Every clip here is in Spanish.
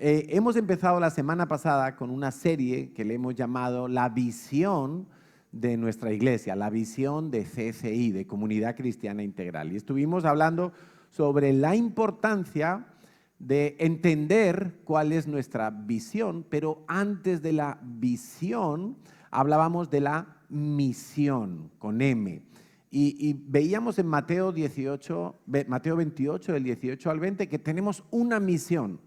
Hemos empezado la semana pasada con una serie que le hemos llamado La visión de nuestra iglesia, la visión de CCI, de Comunidad Cristiana Integral. Y estuvimos hablando sobre la importancia de entender cuál es nuestra visión, pero antes de la visión hablábamos de la misión, con M. Y veíamos en Mateo 28, Mateo 28, del 18 al 20, que tenemos una misión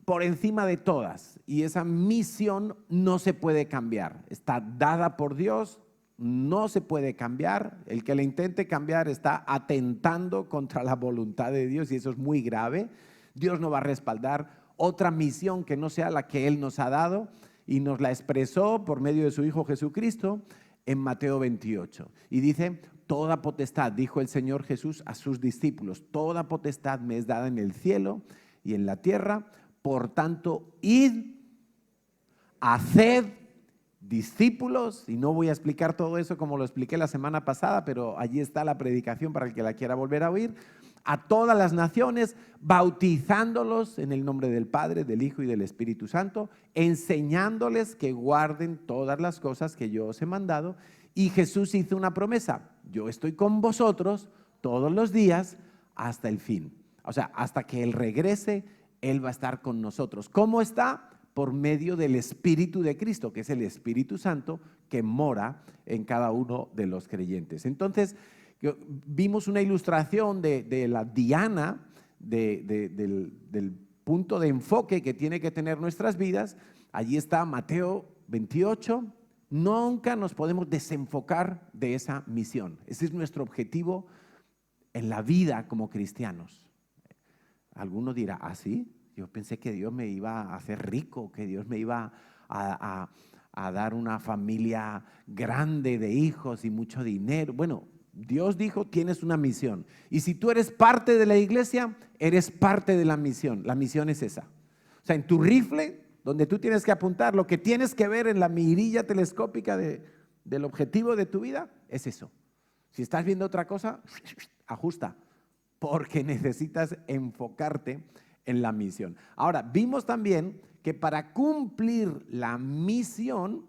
por encima de todas, y esa misión no se puede cambiar, está dada por Dios, no se puede cambiar. El que la intente cambiar está atentando contra la voluntad de Dios, y eso es muy grave. Dios no va a respaldar otra misión que no sea la que Él nos ha dado, y nos la expresó por medio de su Hijo Jesucristo en Mateo 28, y dice: toda potestad, dijo el Señor Jesús a sus discípulos, toda potestad me es dada en el cielo y en la tierra. Por tanto, id, haced discípulos, y no voy a explicar todo eso como lo expliqué la semana pasada, pero allí está la predicación para el que la quiera volver a oír, a todas las naciones, bautizándolos en el nombre del Padre, del Hijo y del Espíritu Santo, enseñándoles que guarden todas las cosas que yo os he mandado. Y Jesús hizo una promesa: yo estoy con vosotros todos los días hasta el fin. O sea, hasta que Él regrese, Él va a estar con nosotros. ¿Cómo está? Por medio del Espíritu de Cristo, que es el Espíritu Santo que mora en cada uno de los creyentes. Entonces, vimos una ilustración de la diana, del punto de enfoque que tiene que tener nuestras vidas. Allí está Mateo 28. Nunca nos podemos desenfocar de esa misión. Ese es nuestro objetivo en la vida como cristianos. Alguno dirá: ¿ah, sí? Yo pensé que Dios me iba a hacer rico, que Dios me iba a dar una familia grande de hijos y mucho dinero. Bueno, Dios dijo: tienes una misión. Y si tú eres parte de la iglesia, eres parte de la misión. La misión es esa. O sea, en tu rifle, donde tú tienes que apuntar, lo que tienes que ver en la mirilla telescópica del objetivo de tu vida, es eso. Si estás viendo otra cosa, ajusta, porque necesitas enfocarte en la misión. Ahora, vimos también que para cumplir la misión,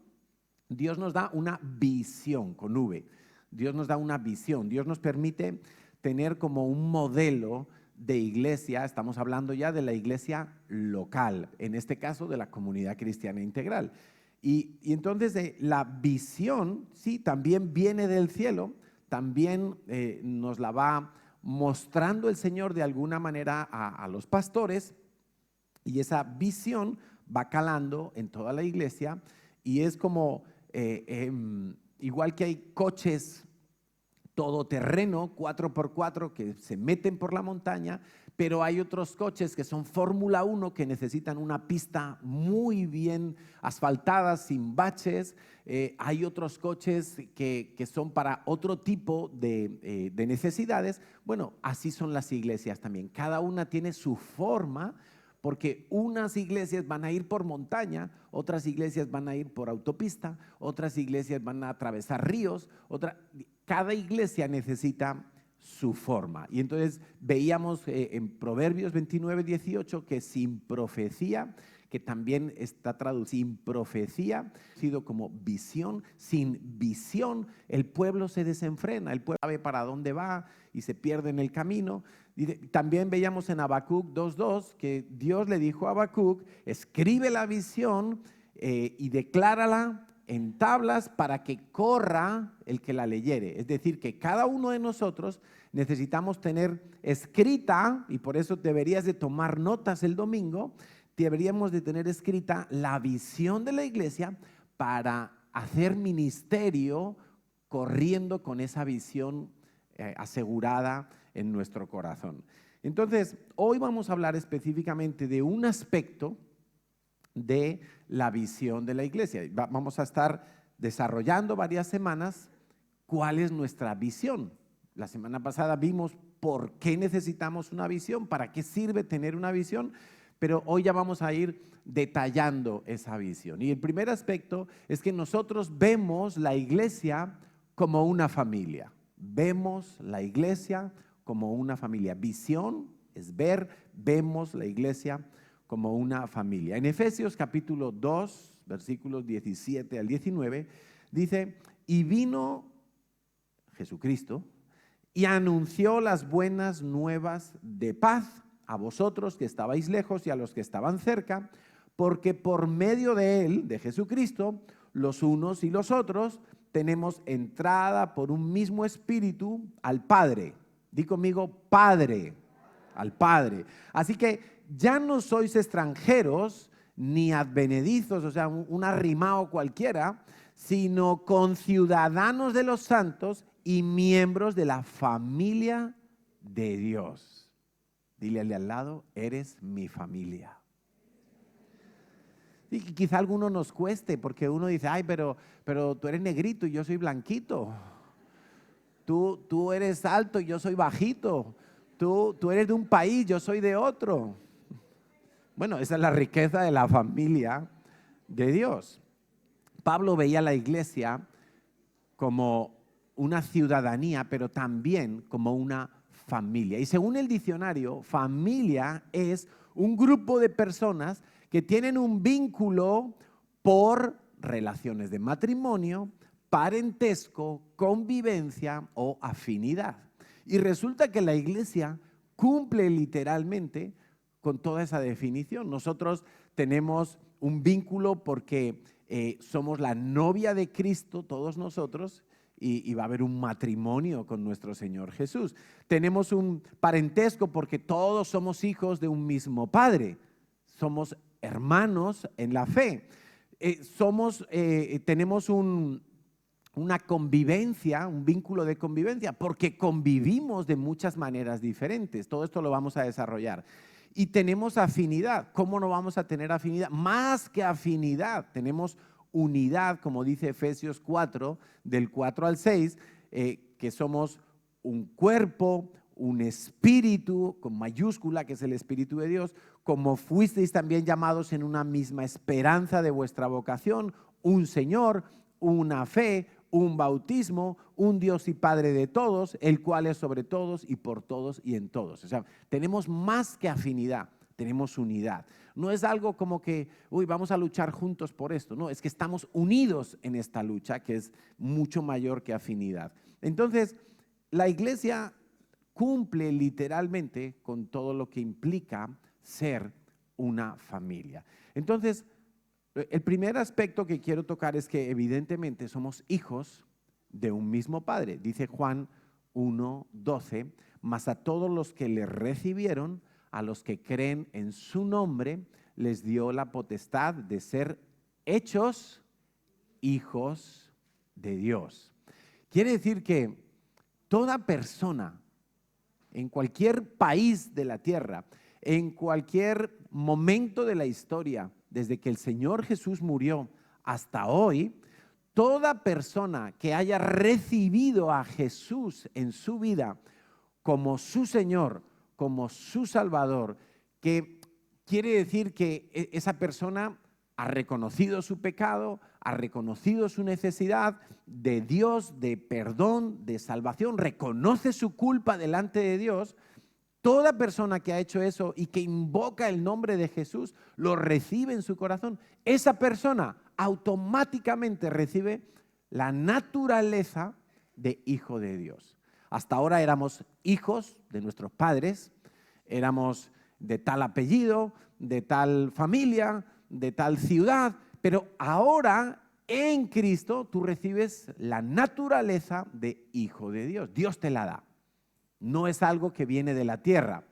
Dios nos da una visión, con V. Dios nos da una visión. Dios nos permite tener como un modelo de iglesia. Estamos hablando ya de la iglesia local, en este caso de la Comunidad Cristiana Integral. Y entonces la visión, sí, también viene del cielo, también nos la va mostrando el Señor de alguna manera a los pastores, y esa visión va calando en toda la iglesia. Y es como igual que hay coches todoterreno 4x4 que se meten por la montaña, pero hay otros coches que son Fórmula 1 que necesitan una pista muy bien asfaltada, sin baches. Hay otros coches que son para otro tipo de necesidades. Bueno, así son las iglesias también. Cada una tiene su forma, porque unas iglesias van a ir por montaña, otras iglesias van a ir por autopista, otras iglesias van a atravesar ríos, cada iglesia necesita su forma. Y entonces veíamos en Proverbios 29, 18 que sin profecía, que también está traducido, sin profecía, sido como visión. Sin visión el pueblo se desenfrena, el pueblo sabe para dónde va y se pierde en el camino. Y también veíamos en Habacuc 2:2 que Dios le dijo a Habacuc: escribe la visión y declárala en tablas para que corra el que la leyere. Es decir, que cada uno de nosotros necesitamos tener escrita, y por eso deberías de tomar notas el domingo, deberíamos de tener escrita la visión de la iglesia para hacer ministerio corriendo con esa visión asegurada en nuestro corazón. Entonces, hoy vamos a hablar específicamente de un aspecto de la visión de la iglesia. Vamos a estar desarrollando varias semanas cuál es nuestra visión. La semana pasada vimos por qué necesitamos una visión, para qué sirve tener una visión, pero hoy ya vamos a ir detallando esa visión. Y el primer aspecto es que nosotros vemos la iglesia como una familia. Vemos la iglesia como una familia. Visión es ver, vemos la iglesia como una familia. En Efesios capítulo 2, versículos 17 al 19, dice, y vino Jesucristo y anunció las buenas nuevas de paz a vosotros que estabais lejos y a los que estaban cerca, porque por medio de él, de Jesucristo, los unos y los otros tenemos entrada por un mismo espíritu al Padre. Di conmigo, Padre, al Padre. Así que ya no sois extranjeros ni advenedizos, o sea, un arrimao cualquiera, sino conciudadanos de los santos y miembros de la familia de Dios. Dile al lado, eres mi familia. Y quizá a alguno nos cueste, porque uno dice, ay, pero tú eres negrito y yo soy blanquito. Tú eres alto y yo soy bajito. Tú eres de un país, yo soy de otro. Bueno, esa es la riqueza de la familia de Dios. Pablo veía a la iglesia como una ciudadanía, pero también como una familia. Y según el diccionario, familia es un grupo de personas que tienen un vínculo por relaciones de matrimonio, parentesco, convivencia o afinidad. Y resulta que la iglesia cumple literalmente con toda esa definición. Nosotros tenemos un vínculo porque somos la novia de Cristo, todos nosotros, y va a haber un matrimonio con nuestro Señor Jesús. Tenemos un parentesco porque todos somos hijos de un mismo Padre. Somos hermanos en la fe. Tenemos una convivencia, un vínculo de convivencia, porque convivimos de muchas maneras diferentes. Todo esto lo vamos a desarrollar. Y tenemos afinidad. ¿Cómo no vamos a tener afinidad? Más que afinidad, tenemos unidad, como dice Efesios 4, del 4 al 6, que somos un cuerpo, un espíritu, con mayúscula, que es el Espíritu de Dios, como fuisteis también llamados en una misma esperanza de vuestra vocación, un Señor, una fe, un bautismo, un Dios y Padre de todos, el cual es sobre todos y por todos y en todos. O sea, tenemos más que afinidad, tenemos unidad. No es algo como que, vamos a luchar juntos por esto. No, es que estamos unidos en esta lucha, que es mucho mayor que afinidad. Entonces, la iglesia cumple literalmente con todo lo que implica ser una familia. Entonces, el primer aspecto que quiero tocar es que evidentemente somos hijos de un mismo Padre. Dice Juan 1:12, mas a todos los que le recibieron, a los que creen en su nombre, les dio la potestad de ser hechos hijos de Dios. Quiere decir que toda persona en cualquier país de la tierra, en cualquier momento de la historia, desde que el Señor Jesús murió hasta hoy, toda persona que haya recibido a Jesús en su vida como su Señor, como su Salvador, que quiere decir que esa persona ha reconocido su pecado, ha reconocido su necesidad de Dios, de perdón, de salvación, reconoce su culpa delante de Dios. Toda persona que ha hecho eso y que invoca el nombre de Jesús, lo recibe en su corazón. Esa persona automáticamente recibe la naturaleza de hijo de Dios. Hasta ahora éramos hijos de nuestros padres, éramos de tal apellido, de tal familia, de tal ciudad, pero ahora en Cristo tú recibes la naturaleza de hijo de Dios. Dios te la da. No es algo que viene de la tierra.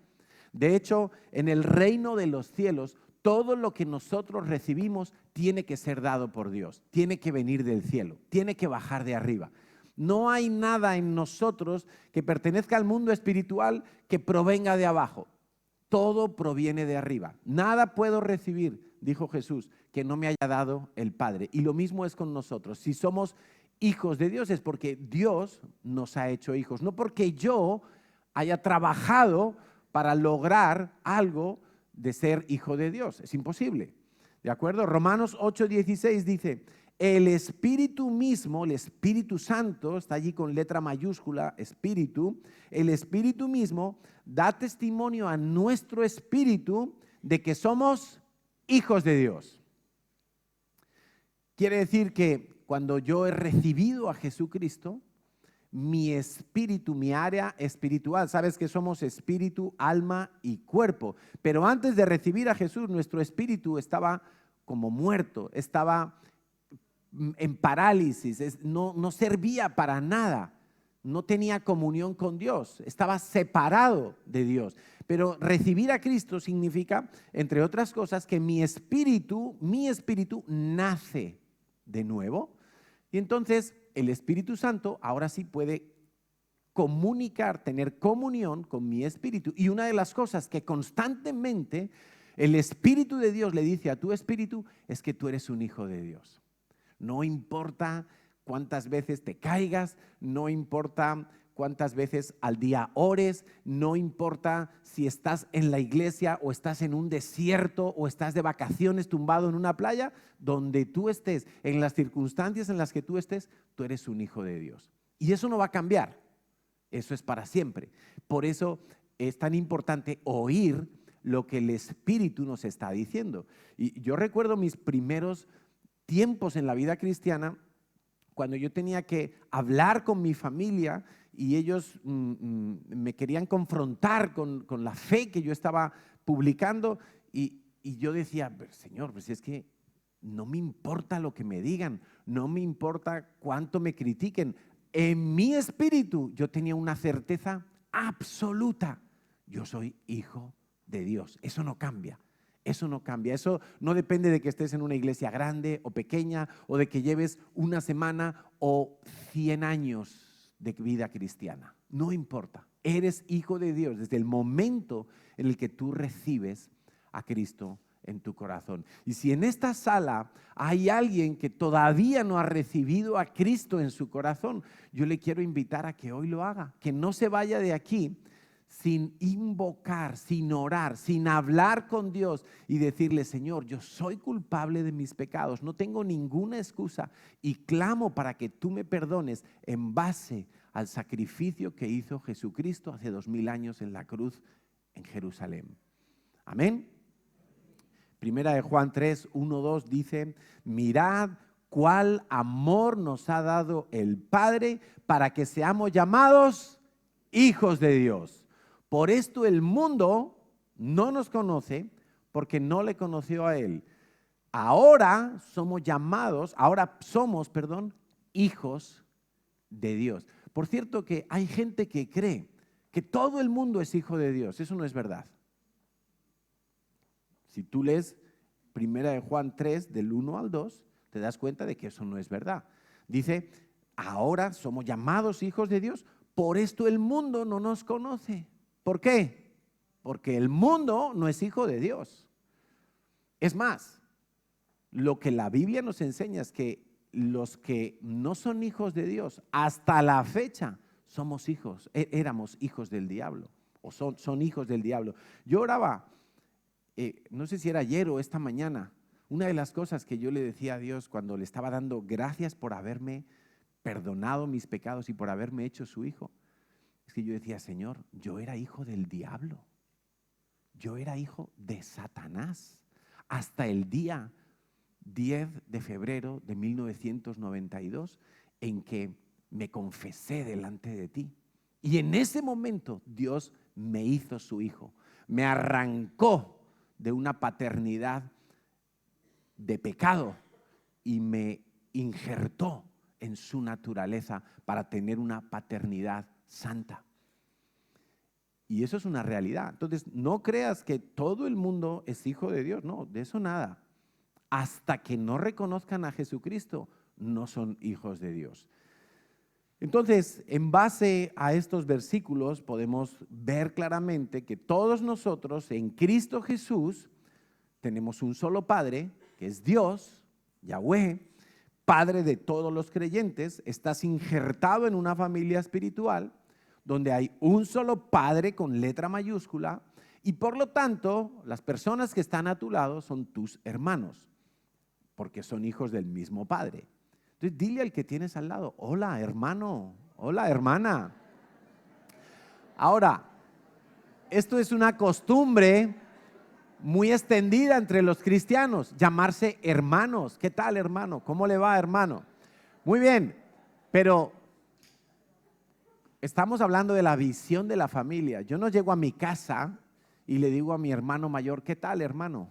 De hecho, en el reino de los cielos, todo lo que nosotros recibimos tiene que ser dado por Dios, tiene que venir del cielo, tiene que bajar de arriba. No hay nada en nosotros que pertenezca al mundo espiritual que provenga de abajo. Todo proviene de arriba. Nada puedo recibir, dijo Jesús, que no me haya dado el Padre. Y lo mismo es con nosotros. Si somos hijos de Dios es porque Dios nos ha hecho hijos, no porque yo haya trabajado para lograr algo de ser hijo de Dios. Es imposible. ¿De acuerdo? Romanos 8:16 dice, el Espíritu mismo, el Espíritu Santo, está allí con letra mayúscula, Espíritu, el Espíritu mismo da testimonio a nuestro espíritu de que somos hijos de Dios. Quiere decir que cuando yo he recibido a Jesucristo, mi espíritu, mi área espiritual, sabes que somos espíritu, alma y cuerpo, pero antes de recibir a Jesús, nuestro espíritu estaba como muerto, estaba en parálisis, no servía para nada, no tenía comunión con Dios, estaba separado de Dios. Pero recibir a Cristo significa, entre otras cosas, que mi espíritu nace de nuevo. Y entonces el Espíritu Santo ahora sí puede comunicar, tener comunión con mi espíritu. Y una de las cosas que constantemente el Espíritu de Dios le dice a tu espíritu es que tú eres un hijo de Dios. No importa cuántas veces te caigas, no importa cuántas veces al día ores, no importa si estás en la iglesia o estás en un desierto o estás de vacaciones tumbado en una playa, donde tú estés, en las circunstancias en las que tú estés, tú eres un hijo de Dios. Y eso no va a cambiar, eso es para siempre. Por eso es tan importante oír lo que el Espíritu nos está diciendo. Y yo recuerdo mis primeros tiempos en la vida cristiana, cuando yo tenía que hablar con mi familia y ellos me querían confrontar con la fe que yo estaba publicando, y yo decía, Señor, pues es que no me importa lo que me digan, no me importa cuánto me critiquen. En mi espíritu yo tenía una certeza absoluta: yo soy hijo de Dios. Eso no cambia. Eso no cambia, eso no depende de que estés en una iglesia grande o pequeña, o de que lleves una semana o 100 años de vida cristiana. No importa, eres hijo de Dios desde el momento en el que tú recibes a Cristo en tu corazón. Y si en esta sala hay alguien que todavía no ha recibido a Cristo en su corazón, yo le quiero invitar a que hoy lo haga, que no se vaya de aquí sin invocar, sin orar, sin hablar con Dios y decirle: Señor, yo soy culpable de mis pecados, no tengo ninguna excusa y clamo para que tú me perdones en base al sacrificio que hizo Jesucristo hace 2000 años en la cruz en Jerusalén. Amén. Primera de Juan 3, 1, 2 dice: mirad cuál amor nos ha dado el Padre para que seamos llamados hijos de Dios. Por esto el mundo no nos conoce, porque no le conoció a Él. Ahora somos, hijos de Dios. Por cierto que hay gente que cree que todo el mundo es hijo de Dios. Eso no es verdad. Si tú lees Primera de Juan 3, del 1 al 2, te das cuenta de que eso no es verdad. Dice: ahora somos llamados hijos de Dios, por esto el mundo no nos conoce. ¿Por qué? Porque el mundo no es hijo de Dios. Es más, lo que la Biblia nos enseña es que los que no son hijos de Dios, hasta la fecha, éramos hijos del diablo, o son hijos del diablo. Yo oraba, no sé si era ayer o esta mañana, una de las cosas que yo le decía a Dios cuando le estaba dando gracias por haberme perdonado mis pecados y por haberme hecho su hijo, es que yo decía: Señor, yo era hijo del diablo, yo era hijo de Satanás, hasta el día 10 de febrero de 1992, en que me confesé delante de ti. Y en ese momento Dios me hizo su hijo, me arrancó de una paternidad de pecado y me injertó en su naturaleza para tener una paternidad santa. Y eso es una realidad. Entonces, no creas que todo el mundo es hijo de Dios. No, de eso nada. Hasta que no reconozcan a Jesucristo, no son hijos de Dios. Entonces, en base a estos versículos, podemos ver claramente que todos nosotros en Cristo Jesús tenemos un solo Padre, que es Dios, Yahweh, Padre de todos los creyentes. Estás injertado en una familia espiritual donde hay un solo Padre con letra mayúscula, y por lo tanto las personas que están a tu lado son tus hermanos, porque son hijos del mismo Padre. Entonces dile al que tienes al lado: hola hermano, hola hermana. Ahora, esto es una costumbre muy extendida entre los cristianos, llamarse hermanos. ¿Qué tal, hermano? ¿Cómo le va, hermano? Muy bien, pero estamos hablando de la visión de la familia. Yo no llego a mi casa y le digo a mi hermano mayor, ¿qué tal, hermano?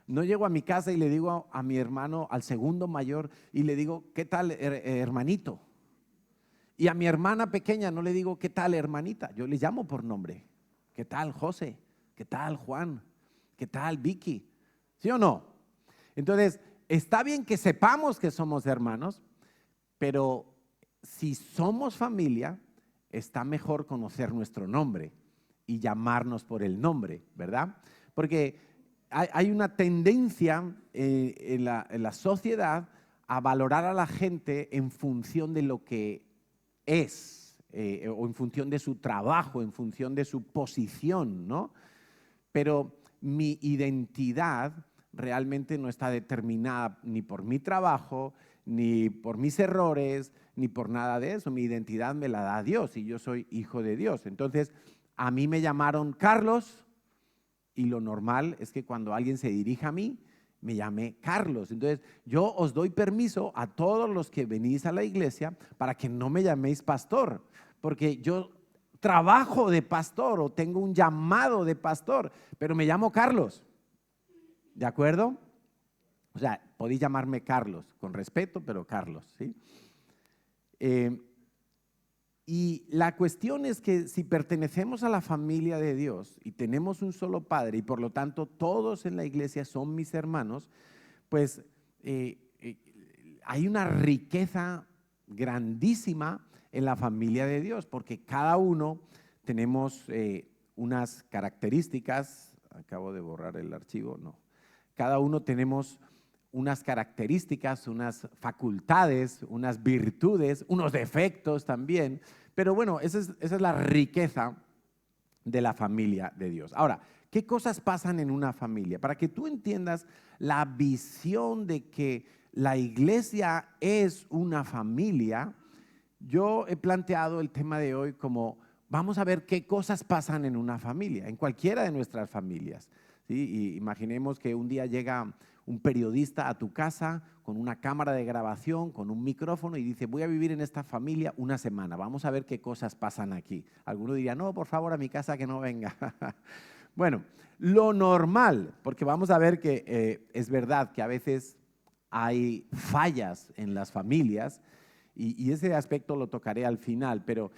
No llego a mi casa y le digo a mi hermano, al segundo mayor, y le digo, ¿qué tal, hermanito? Y a mi hermana pequeña no le digo, ¿qué tal, hermanita? Yo le llamo por nombre. ¿Qué tal, José? ¿Qué tal, Juan? ¿Qué tal, Vicky? ¿Sí o no? Entonces, está bien que sepamos que somos hermanos, pero si somos familia, está mejor conocer nuestro nombre y llamarnos por el nombre, ¿verdad? Porque hay una tendencia en la sociedad a valorar a la gente en función de lo que es, o en función de su trabajo, en función de su posición, ¿no? Pero mi identidad realmente no está determinada ni por mi trabajo, ni por mis errores, ni por nada de eso. Mi identidad me la da Dios y yo soy hijo de Dios. Entonces, a mí me llamaron Carlos y lo normal es que cuando alguien se dirija a mí, me llame Carlos. Entonces, yo os doy permiso a todos los que venís a la iglesia para que no me llaméis pastor, porque yo trabajo de pastor o tengo un llamado de pastor, pero me llamo Carlos. ¿De acuerdo? O sea, podéis llamarme Carlos, con respeto, pero Carlos, ¿sí? Y la cuestión es que si pertenecemos a la familia de Dios y tenemos un solo Padre y por lo tanto todos en la iglesia son mis hermanos, pues hay una riqueza grandísima en la familia de Dios, porque cada uno tenemos unas características. Acabo de borrar el archivo, no. Cada uno tenemos unas características, unas facultades, unas virtudes, unos defectos también. Pero bueno, esa es la riqueza de la familia de Dios. Ahora, ¿qué cosas pasan en una familia? Para que tú entiendas la visión de que la iglesia es una familia, yo he planteado el tema de hoy como vamos a ver qué cosas pasan en una familia, en cualquiera de nuestras familias. ¿Sí? Y imaginemos que un día llega un periodista a tu casa con una cámara de grabación, con un micrófono y dice, voy a vivir en esta familia una semana, vamos a ver qué cosas pasan aquí. Alguno diría, no, por favor, a mi casa que no venga. Bueno, lo normal, porque vamos a ver que es verdad que a veces hay fallas en las familias y ese aspecto lo tocaré al final, pero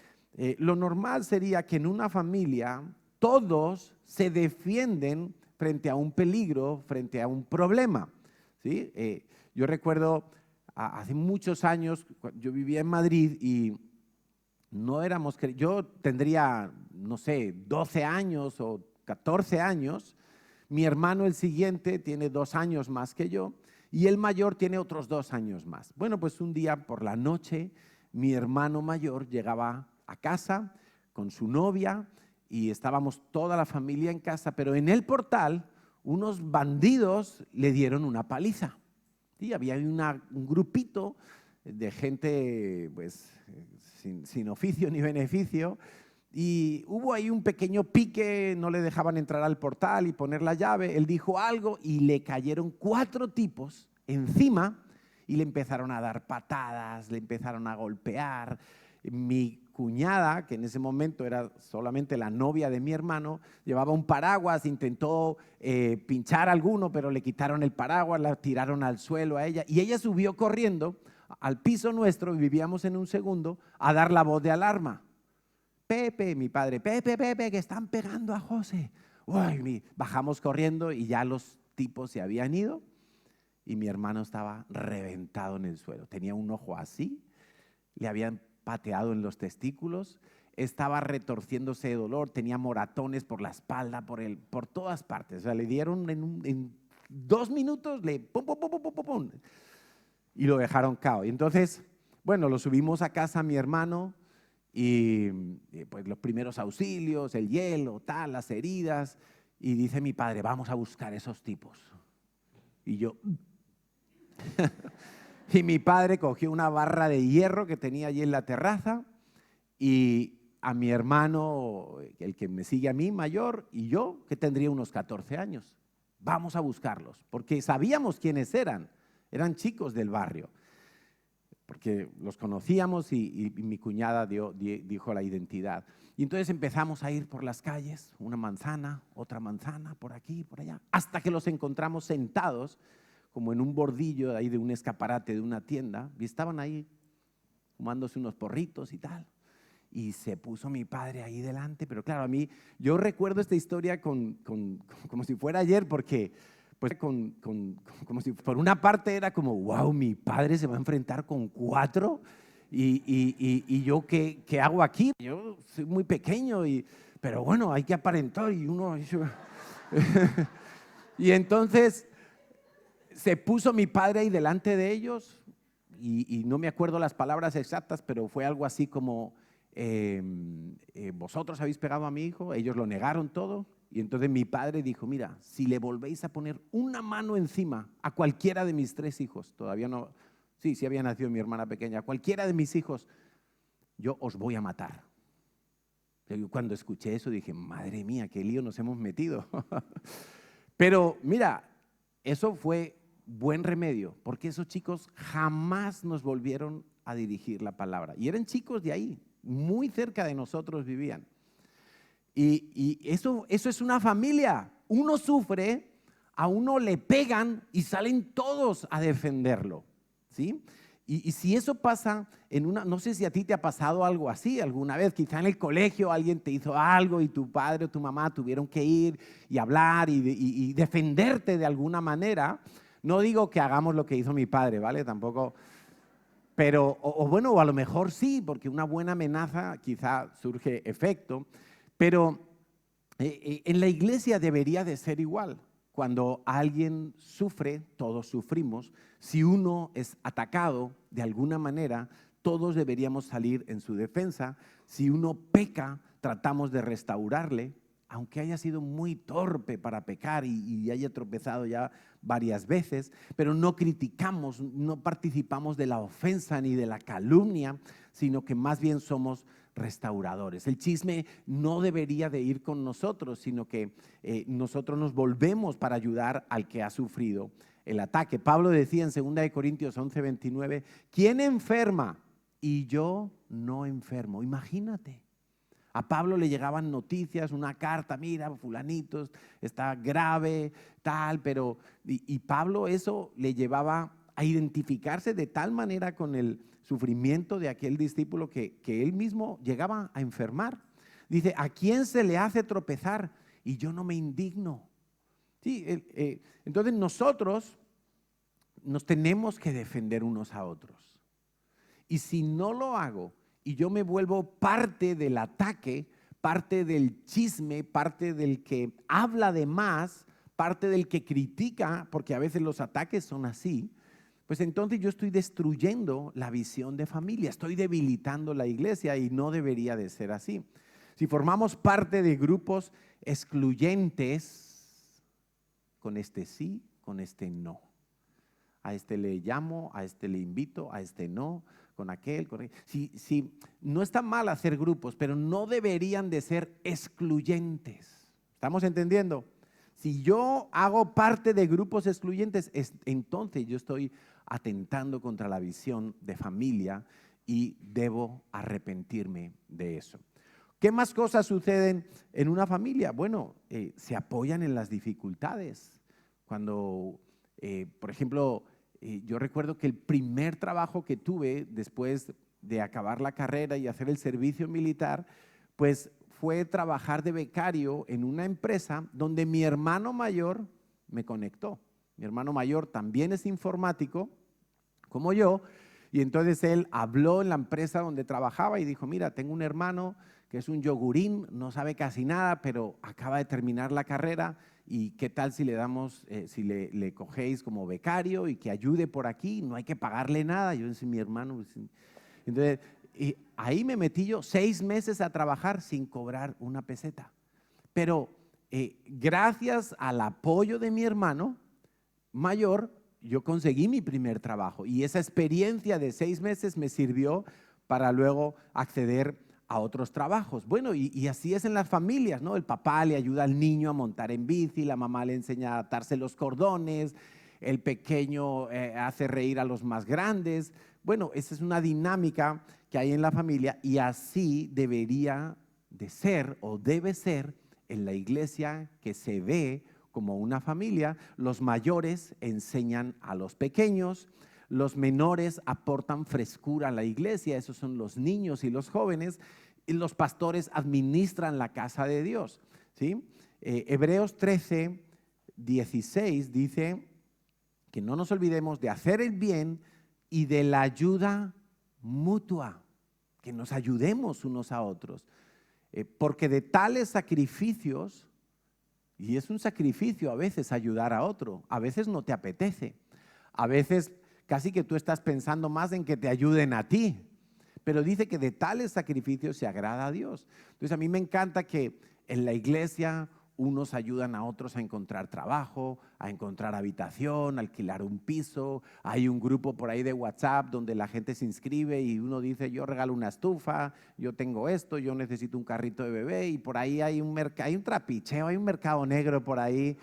lo normal sería que en una familia todos se defienden frente a un peligro, frente a un problema, ¿sí? Yo recuerdo hace muchos años, yo vivía en Madrid y no éramos, yo tendría, no sé, 12 años o 14 años, mi hermano el siguiente tiene 2 años más que yo y el mayor tiene otros 2 años más. Bueno, pues un día por la noche mi hermano mayor llegaba a casa con su novia y estábamos toda la familia en casa, pero en el portal unos bandidos le dieron una paliza. ¿Sí? Había un grupito de gente pues, sin oficio ni beneficio y hubo ahí un pequeño pique, no le dejaban entrar al portal y poner la llave, él dijo algo y le cayeron 4 tipos encima y le empezaron a dar patadas, le empezaron a golpear. Mi cuñada, que en ese momento era solamente la novia de mi hermano, llevaba un paraguas, intentó pinchar a alguno, pero le quitaron el paraguas, la tiraron al suelo a ella y ella subió corriendo al piso nuestro, vivíamos en un segundo, a dar la voz de alarma. Pepe, mi padre, Pepe, Pepe, que están pegando a José. Uy, bajamos corriendo y ya los tipos se habían ido y mi hermano estaba reventado en el suelo. Tenía un ojo así, le habían pateado en los testículos, estaba retorciéndose de dolor, tenía moratones por la espalda, por todas partes. O sea, le dieron en 2 minutos, pum, pum, pum, pum, pum, pum, y lo dejaron cao. Y entonces, bueno, lo subimos a casa a mi hermano y pues los primeros auxilios, el hielo, tal, las heridas. Y dice mi padre, vamos a buscar esos tipos. Y yo... Y mi padre cogió una barra de hierro que tenía allí en la terraza y a mi hermano, el que me sigue a mí, mayor, y yo, que tendría unos 14 años. Vamos a buscarlos, porque sabíamos quiénes eran chicos del barrio, porque los conocíamos y mi cuñada dijo la identidad. Y entonces empezamos a ir por las calles, una manzana, otra manzana, por aquí, por allá, hasta que los encontramos sentados, como en un bordillo ahí de un escaparate de una tienda, y estaban ahí fumándose unos porritos y tal. Y se puso mi padre ahí delante, pero claro, yo recuerdo esta historia como si fuera ayer, porque pues como si por una parte era como, wow, mi padre se va a enfrentar con 4 y yo ¿qué hago aquí? Yo soy muy pequeño, pero bueno, hay que aparentar y uno... Y entonces se puso mi padre ahí delante de ellos y no me acuerdo las palabras exactas, pero fue algo así como, vosotros habéis pegado a mi hijo. Ellos lo negaron todo y entonces mi padre dijo, mira, si le volvéis a poner una mano encima a cualquiera de mis 3 hijos, todavía no, sí había nacido mi hermana pequeña, a cualquiera de mis hijos, yo os voy a matar. Yo cuando escuché eso dije, madre mía, qué lío nos hemos metido. Pero mira, eso fue buen remedio, porque esos chicos jamás nos volvieron a dirigir la palabra. Y eran chicos de ahí, muy cerca de nosotros vivían. Y eso es una familia. Uno sufre, a uno le pegan y salen todos a defenderlo, ¿sí? Y si eso pasa no sé si a ti te ha pasado algo así alguna vez, quizá en el colegio alguien te hizo algo y tu padre o tu mamá tuvieron que ir y hablar y defenderte de alguna manera. No digo que hagamos lo que hizo mi padre, ¿vale? Tampoco, pero, o a lo mejor sí, porque una buena amenaza quizá surge efecto, pero en la iglesia debería de ser igual. Cuando alguien sufre, todos sufrimos. Si uno es atacado de alguna manera, todos deberíamos salir en su defensa. Si uno peca, tratamos de restaurarle, aunque haya sido muy torpe para pecar y haya tropezado ya varias veces, pero no criticamos, no participamos de la ofensa ni de la calumnia, sino que más bien somos restauradores. El chisme no debería de ir con nosotros, sino que nosotros nos volvemos para ayudar al que ha sufrido el ataque. Pablo decía en 2 Corintios 11:29, ¿quién enferma? Y yo no enfermo. Imagínate. A Pablo le llegaban noticias, una carta, mira, fulanitos, está grave, tal, pero... Y Pablo eso le llevaba a identificarse de tal manera con el sufrimiento de aquel discípulo que él mismo llegaba a enfermar. Dice, ¿a quién se le hace tropezar? Y yo no me indigno. Sí, entonces nosotros nos tenemos que defender unos a otros. Y si no lo hago y yo me vuelvo parte del ataque, parte del chisme, parte del que habla de más, parte del que critica, porque a veces los ataques son así, pues entonces yo estoy destruyendo la visión de familia, estoy debilitando la iglesia y no debería de ser así. Si formamos parte de grupos excluyentes, con este sí, con este no. A este le llamo, a este le invito, a este no, con aquel. Sí, no está mal hacer grupos, pero no deberían de ser excluyentes. ¿Estamos entendiendo? Si yo hago parte de grupos excluyentes, entonces yo estoy atentando contra la visión de familia y debo arrepentirme de eso. ¿Qué más cosas suceden en una familia? Bueno, se apoyan en las dificultades. Cuando, por ejemplo, yo recuerdo que el primer trabajo que tuve después de acabar la carrera y hacer el servicio militar, pues fue trabajar de becario en una empresa donde mi hermano mayor me conectó. Mi hermano mayor también es informático, como yo, y entonces él habló en la empresa donde trabajaba y dijo, mira, tengo un hermano que es un yogurín, no sabe casi nada, pero acaba de terminar la carrera, y qué tal si le damos, si le cogéis como becario y que ayude por aquí, no hay que pagarle nada. Yo decía, mi hermano, pues, entonces ahí me metí yo 6 meses a trabajar sin cobrar una peseta, pero gracias al apoyo de mi hermano mayor, yo conseguí mi primer trabajo y esa experiencia de 6 meses me sirvió para luego acceder a otros trabajos. Bueno, y así es en las familias, ¿no? El papá le ayuda al niño a montar en bici, la mamá le enseña a atarse los cordones, el pequeño hace reír a los más grandes. Bueno, esa es una dinámica que hay en la familia y así debería de ser o debe ser en la iglesia, que se ve como una familia. Los mayores enseñan a los pequeños, los menores aportan frescura a la iglesia, esos son los niños y los jóvenes, y los pastores administran la casa de Dios, ¿sí? Hebreos 13, 16 dice que no nos olvidemos de hacer el bien y de la ayuda mutua, que nos ayudemos unos a otros, porque de tales sacrificios, y es un sacrificio a veces ayudar a otro, a veces no te apetece, a veces casi que tú estás pensando más en que te ayuden a ti, pero dice que de tales sacrificios se agrada a Dios. Entonces a mí me encanta que en la iglesia unos ayudan a otros a encontrar trabajo, a encontrar habitación, a alquilar un piso. Hay un grupo por ahí de WhatsApp donde la gente se inscribe y uno dice: yo regalo una estufa, yo tengo esto, yo necesito un carrito de bebé, y por ahí hay un trapicheo, hay un mercado negro por ahí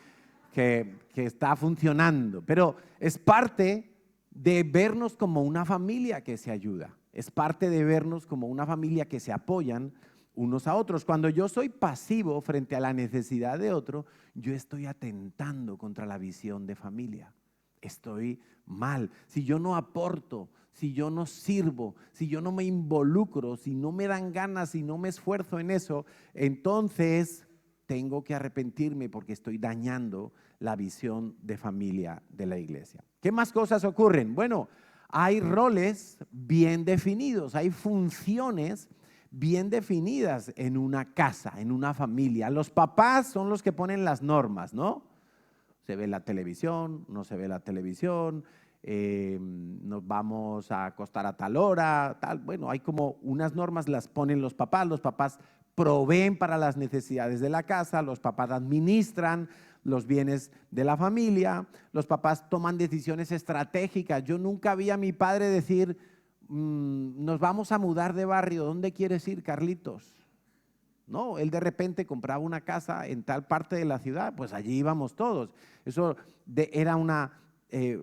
que está funcionando. Pero es parte de vernos como una familia que se ayuda, es parte de vernos como una familia que se apoyan unos a otros. Cuando yo soy pasivo frente a la necesidad de otro, yo estoy atentando contra la visión de familia. Estoy mal. Si yo no aporto, si yo no sirvo, si yo no me involucro, si no me dan ganas, si no me esfuerzo en eso, entonces tengo que arrepentirme porque estoy dañando la visión de familia de la iglesia. ¿Qué más cosas ocurren? Bueno, hay roles bien definidos, hay funciones bien definidas en una casa, en una familia. Los papás son los que ponen las normas, ¿no? Se ve la televisión, no se ve la televisión, nos vamos a acostar a tal hora, tal. Bueno, hay como unas normas, las ponen los papás proveen para las necesidades de la casa, los papás administran los bienes de la familia, los papás toman decisiones estratégicas. Yo nunca vi a mi padre decir: nos vamos a mudar de barrio, ¿dónde quieres ir, Carlitos? No, él de repente compraba una casa en tal parte de la ciudad, pues allí íbamos todos. Eso era una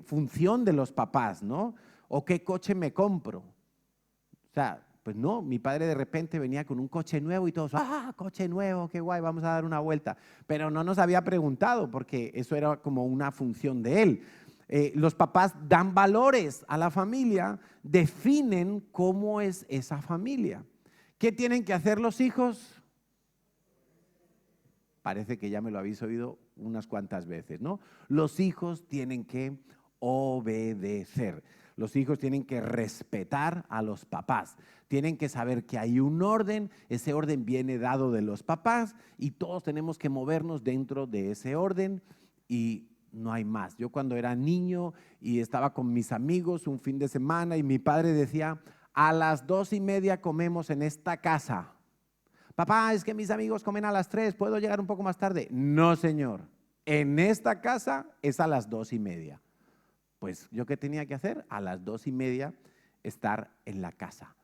función de los papás, ¿no? ¿O qué coche me compro? O sea, pues no, mi padre de repente venía con un coche nuevo y todos: ¡ah, coche nuevo, qué guay, vamos a dar una vuelta! Pero no nos había preguntado porque eso era como una función de él. Los papás dan valores a la familia, definen cómo es esa familia. ¿Qué tienen que hacer los hijos? Parece que ya me lo habéis oído unas cuantas veces, ¿no? Los hijos tienen que obedecer. Los hijos tienen que respetar a los papás. Tienen que saber que hay un orden, ese orden viene dado de los papás y todos tenemos que movernos dentro de ese orden y no hay más. Yo cuando era niño y estaba con mis amigos un fin de semana y mi padre decía: a las 2:30 comemos en esta casa. Papá, es que mis amigos comen a las 3, ¿puedo llegar un poco más tarde? No, señor, en esta casa es a las 2:30. Pues yo, ¿qué tenía que hacer? A las 2:30 estar en la casa.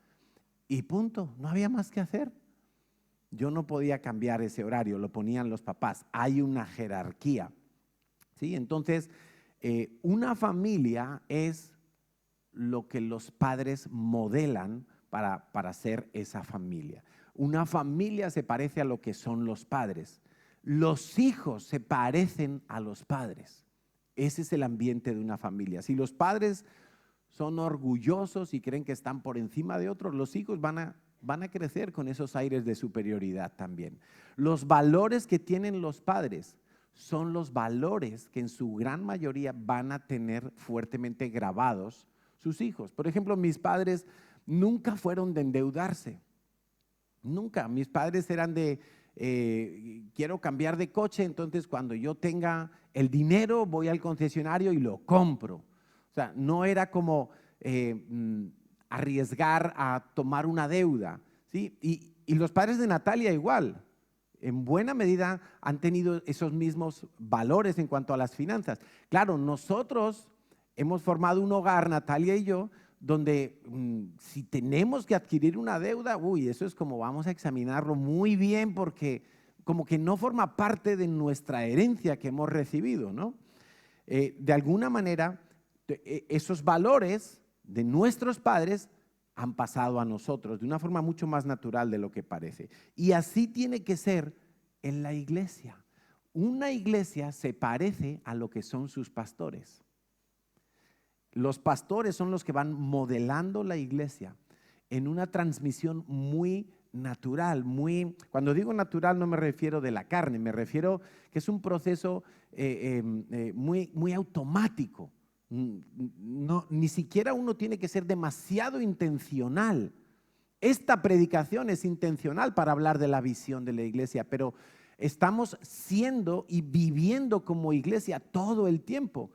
Y punto, no había más que hacer. Yo no podía cambiar ese horario, lo ponían los papás. Hay una jerarquía, ¿sí? Entonces, una familia es lo que los padres modelan para ser esa familia. Una familia se parece a lo que son los padres. Los hijos se parecen a los padres. Ese es el ambiente de una familia. Si los padres son orgullosos y creen que están por encima de otros, los hijos van a crecer con esos aires de superioridad también. Los valores que tienen los padres son los valores que en su gran mayoría van a tener fuertemente grabados sus hijos. Por ejemplo, mis padres nunca fueron de endeudarse. Nunca. Mis padres eran de: quiero cambiar de coche, entonces cuando yo tenga el dinero voy al concesionario y lo compro. O sea, no era como arriesgar a tomar una deuda, ¿sí? Y los padres de Natalia igual, en buena medida han tenido esos mismos valores en cuanto a las finanzas. Claro, nosotros hemos formado un hogar, Natalia y yo, donde si tenemos que adquirir una deuda, eso es como vamos a examinarlo muy bien porque como que no forma parte de nuestra herencia que hemos recibido, ¿no? De alguna manera, esos valores de nuestros padres han pasado a nosotros de una forma mucho más natural de lo que parece. Y así tiene que ser en la iglesia. Una iglesia se parece a lo que son sus pastores. Los pastores son los que van modelando la iglesia en una transmisión muy natural, cuando digo natural no me refiero de la carne, me refiero que es un proceso muy automático. No, ni siquiera uno tiene que ser demasiado intencional. Esta predicación es intencional para hablar de la visión de la iglesia, pero estamos siendo y viviendo como iglesia todo el tiempo.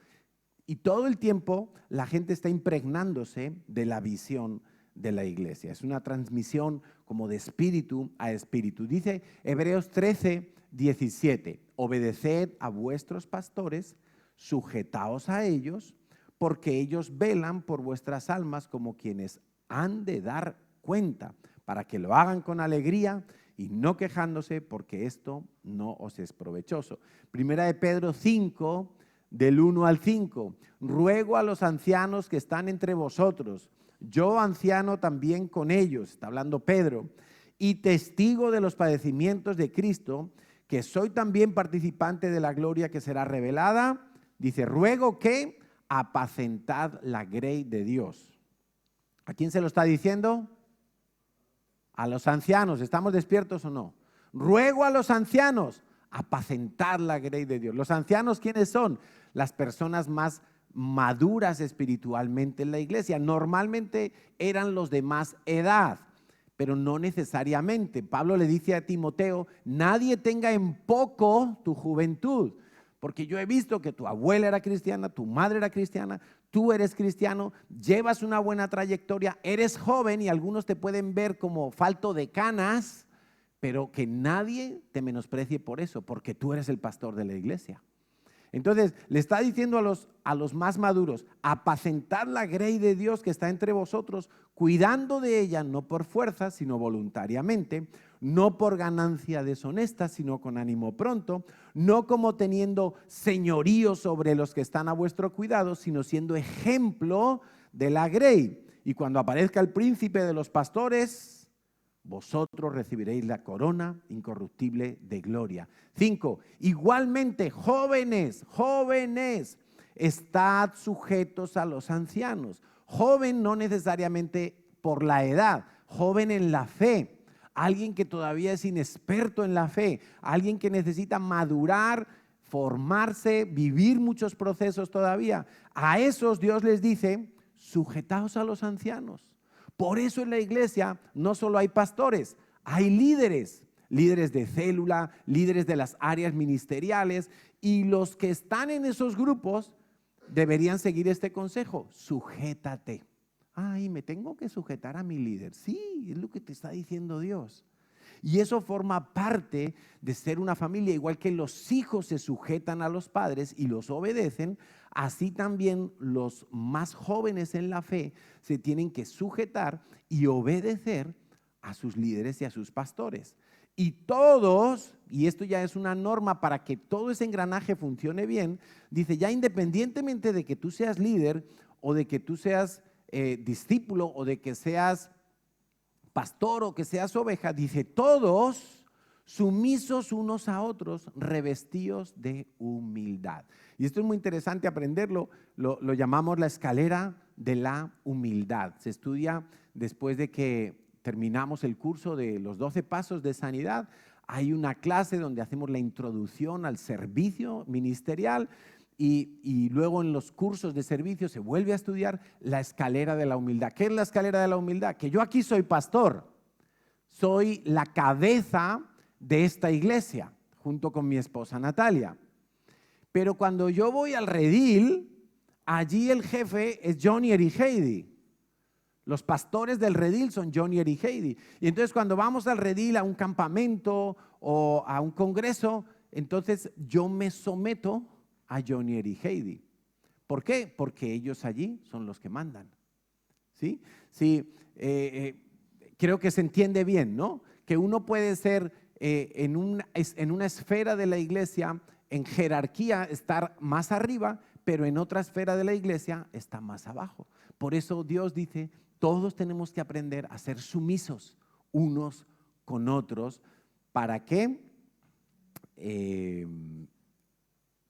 Y todo el tiempo la gente está impregnándose de la visión de la iglesia. Es una transmisión como de espíritu a espíritu. Dice Hebreos 13, 17, obedeced a vuestros pastores, sujetaos a ellos, porque ellos velan por vuestras almas como quienes han de dar cuenta, para que lo hagan con alegría y no quejándose, porque esto no os es provechoso. Primera de Pedro 5, del 1 al 5, ruego a los ancianos que están entre vosotros, yo anciano también con ellos, está hablando Pedro, y testigo de los padecimientos de Cristo, que soy también participante de la gloria que será revelada, dice, ruego que apacentad la grey de Dios. ¿A quién se lo está diciendo? A los ancianos. ¿Estamos despiertos o no? Ruego a los ancianos, apacentar la grey de Dios. ¿Los ancianos quiénes son? Las personas más maduras espiritualmente en la iglesia. Normalmente eran los de más edad, pero no necesariamente. Pablo le dice a Timoteo, nadie tenga en poco tu juventud, porque yo he visto que tu abuela era cristiana, tu madre era cristiana, tú eres cristiano, llevas una buena trayectoria, eres joven y algunos te pueden ver como falto de canas, pero que nadie te menosprecie por eso, porque tú eres el pastor de la iglesia. Entonces le está diciendo a los más maduros, apacentad la grey de Dios que está entre vosotros, cuidando de ella no por fuerza, sino voluntariamente, no por ganancia deshonesta, sino con ánimo pronto, no como teniendo señorío sobre los que están a vuestro cuidado, sino siendo ejemplo de la grey. Y cuando aparezca el príncipe de los pastores, vosotros recibiréis la corona incorruptible de gloria. 5. Igualmente, jóvenes, estad sujetos a los ancianos. Joven no necesariamente por la edad, joven en la fe. Alguien que todavía es inexperto en la fe, alguien que necesita madurar, formarse, vivir muchos procesos todavía. A esos Dios les dice, sujetaos a los ancianos. Por eso en la iglesia no solo hay pastores, hay líderes, líderes de célula, líderes de las áreas ministeriales, y los que están en esos grupos deberían seguir este consejo, sujétate. Ay, me tengo que sujetar a mi líder. Sí, es lo que te está diciendo Dios. Y eso forma parte de ser una familia, igual que los hijos se sujetan a los padres y los obedecen, así también los más jóvenes en la fe se tienen que sujetar y obedecer a sus líderes y a sus pastores. Y todos, y esto ya es una norma para que todo ese engranaje funcione bien, dice ya independientemente de que tú seas líder o de que tú seas discípulo o de que seas pastor o que seas oveja, dice todos sumisos unos a otros, revestidos de humildad. Y esto es muy interesante aprenderlo, lo llamamos la escalera de la humildad. Se estudia después de que terminamos el curso de los 12 pasos de sanidad. Hay una clase donde hacemos la introducción al servicio ministerial y luego en los cursos de servicio se vuelve a estudiar la escalera de la humildad. ¿Qué es la escalera de la humildad? Que yo aquí soy pastor, soy la cabeza de esta iglesia junto con mi esposa Natalia. Pero cuando yo voy al redil, allí el jefe es Johnny y Heidi. Los pastores del redil son Johnny y Heidi. Y entonces cuando vamos al redil a un campamento o a un congreso, entonces yo me someto a Johnny y Heidi. ¿Por qué? Porque ellos allí son los que mandan. ¿sí? Sí, creo que se entiende bien, ¿no? Que uno puede ser en una esfera de la iglesia, en jerarquía, estar más arriba, pero en otra esfera de la iglesia está más abajo. Por eso Dios dice, todos tenemos que aprender a ser sumisos unos con otros. ¿Para qué?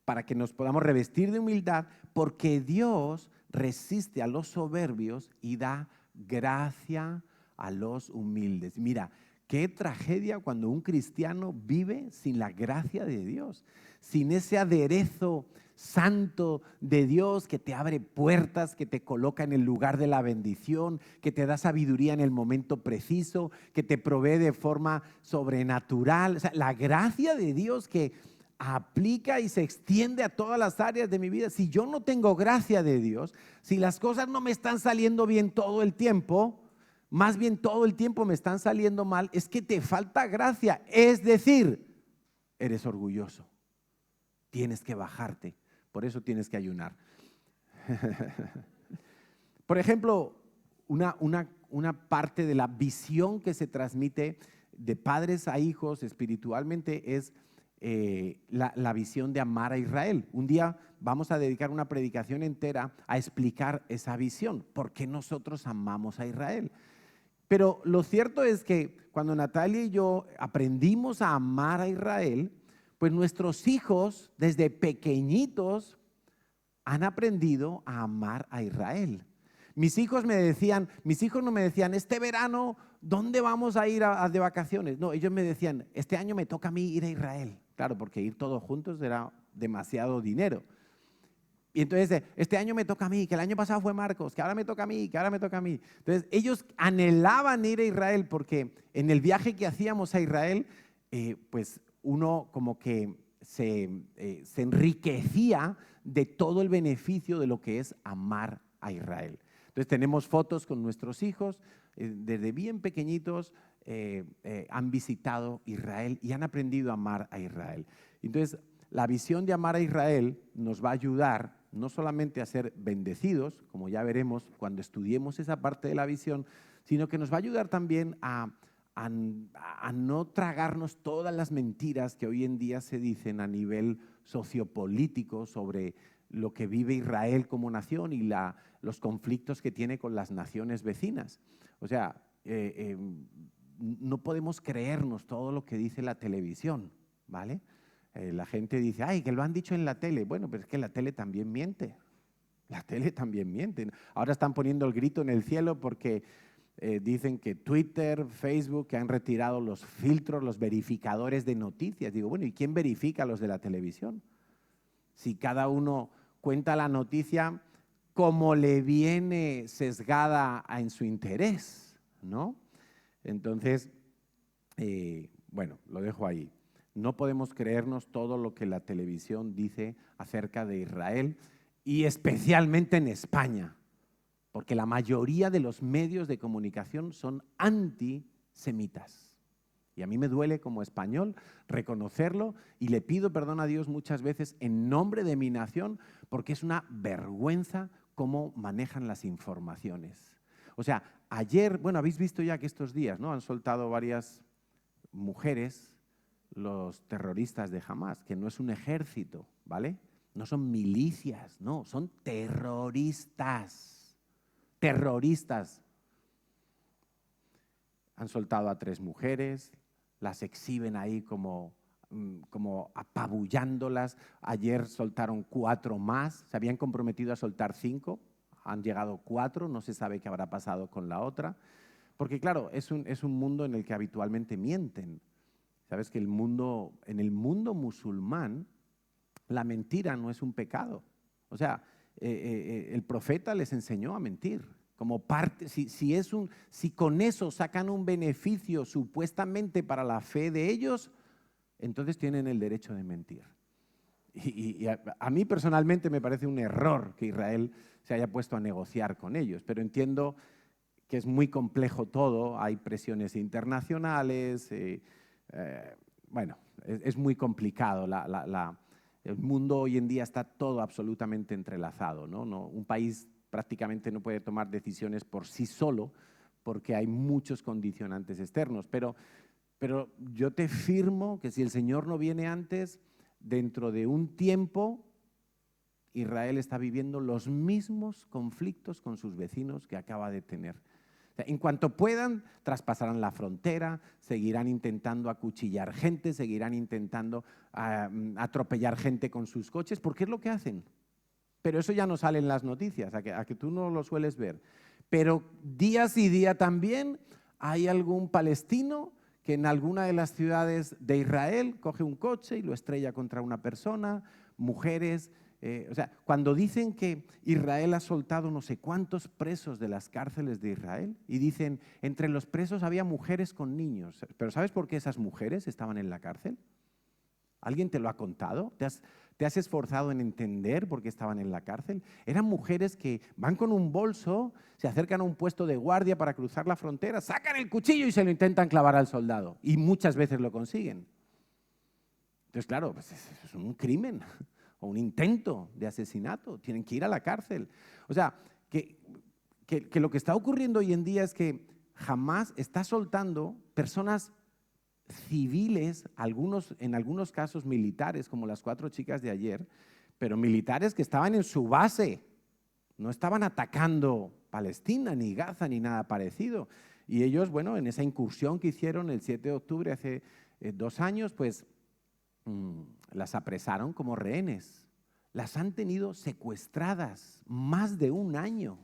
Para que nos podamos revestir de humildad, porque Dios resiste a los soberbios y da gracia a los humildes. Mira, qué tragedia cuando un cristiano vive sin la gracia de Dios, sin ese aderezo santo de Dios que te abre puertas, que te coloca en el lugar de la bendición, que te da sabiduría en el momento preciso, que te provee de forma sobrenatural. O sea, la gracia de Dios que aplica y se extiende a todas las áreas de mi vida. Si yo no tengo gracia de Dios, si las cosas no me están saliendo bien todo el tiempo, más bien todo el tiempo me están saliendo mal, es que te falta gracia. Es decir, eres orgulloso. Tienes que bajarte. Por eso tienes que ayunar. Por ejemplo, una parte de la visión que se transmite de padres a hijos espiritualmente es la visión de amar a Israel. Un día vamos a dedicar una predicación entera a explicar esa visión, por qué nosotros amamos a Israel. Pero lo cierto es que cuando Natalia y yo aprendimos a amar a Israel, pues nuestros hijos desde pequeñitos han aprendido a amar a Israel. Mis hijos no me decían, este verano, ¿dónde vamos a ir de vacaciones? No, ellos me decían, este año me toca a mí ir a Israel. Claro, porque ir todos juntos era demasiado dinero. Y entonces, este año me toca a mí, que el año pasado fue Marcos, que ahora me toca a mí, que ahora me toca a mí. Entonces, ellos anhelaban ir a Israel porque en el viaje que hacíamos a Israel, pues uno como que se enriquecía de todo el beneficio de lo que es amar a Israel. Entonces, tenemos fotos con nuestros hijos, desde bien pequeñitos han visitado Israel y han aprendido a amar a Israel. Entonces, la visión de amar a Israel nos va a ayudar no solamente a ser bendecidos, como ya veremos cuando estudiemos esa parte de la visión, sino que nos va a ayudar también a no tragarnos todas las mentiras que hoy en día se dicen a nivel sociopolítico sobre lo que vive Israel como nación y los conflictos que tiene con las naciones vecinas. O sea, no podemos creernos todo lo que dice la televisión, ¿vale? La gente dice, ay, que lo han dicho en la tele. Bueno, pero es que la tele también miente. La tele también miente. Ahora están poniendo el grito en el cielo porque dicen que Twitter, Facebook, que han retirado los filtros, los verificadores de noticias. Digo, bueno, ¿y quién verifica los de la televisión? Si cada uno cuenta la noticia como le viene sesgada en su interés, ¿no? Entonces, bueno, lo dejo ahí. No podemos creernos todo lo que la televisión dice acerca de Israel y especialmente en España, porque la mayoría de los medios de comunicación son antisemitas. Y a mí me duele como español reconocerlo y le pido perdón a Dios muchas veces en nombre de mi nación porque es una vergüenza cómo manejan las informaciones. O sea, ayer, bueno, habéis visto ya que estos días, ¿no? Han soltado varias mujeres, los terroristas de Hamas, que no es un ejército, ¿vale? No son milicias, no, son terroristas. Terroristas. Han soltado a 3 mujeres, las exhiben ahí como apabullándolas. Ayer soltaron 4 más, se habían comprometido a soltar 5, han llegado 4, no se sabe qué habrá pasado con la otra. Porque claro, es un mundo en el que habitualmente mienten. Sabes que en el mundo musulmán la mentira no es un pecado. O sea, el profeta les enseñó a mentir. Como parte, si con eso sacan un beneficio supuestamente para la fe de ellos, entonces tienen el derecho de mentir. Y a mí personalmente me parece un error que Israel se haya puesto a negociar con ellos, pero entiendo que es muy complejo todo, hay presiones internacionales, bueno, es muy complicado. El mundo hoy en día está todo absolutamente entrelazado, ¿no? Un país prácticamente no puede tomar decisiones por sí solo porque hay muchos condicionantes externos. Pero yo te firmo que si el Señor no viene antes, dentro de un tiempo, Israel está viviendo los mismos conflictos con sus vecinos que acaba de tener. O sea, en cuanto puedan, traspasarán la frontera, seguirán intentando acuchillar gente, seguirán intentando atropellar gente con sus coches, porque es lo que hacen. Pero eso ya no sale en las noticias, a que tú no lo sueles ver. Pero día sí día también hay algún palestino que en alguna de las ciudades de Israel coge un coche y lo estrella contra una persona, mujeres. O sea, cuando dicen que Israel ha soltado no sé cuántos presos de las cárceles de Israel y dicen, entre los presos había mujeres con niños. ¿Pero sabes por qué esas mujeres estaban en la cárcel? ¿Alguien te lo ha contado? ¿Te has esforzado en entender por qué estaban en la cárcel? Eran mujeres que van con un bolso, se acercan a un puesto de guardia para cruzar la frontera, sacan el cuchillo y se lo intentan clavar al soldado. Y muchas veces lo consiguen. Entonces, claro, pues es un crimen o un intento de asesinato. Tienen que ir a la cárcel. O sea, que lo que está ocurriendo hoy en día es que Hamás está soltando personas civiles, en algunos casos militares, como las 4 chicas de ayer, pero militares que estaban en su base, no estaban atacando Palestina, ni Gaza, ni nada parecido. Y ellos, bueno, en esa incursión que hicieron el 7 de octubre hace 2 años, pues las apresaron como rehenes. Las han tenido secuestradas más de 1 año.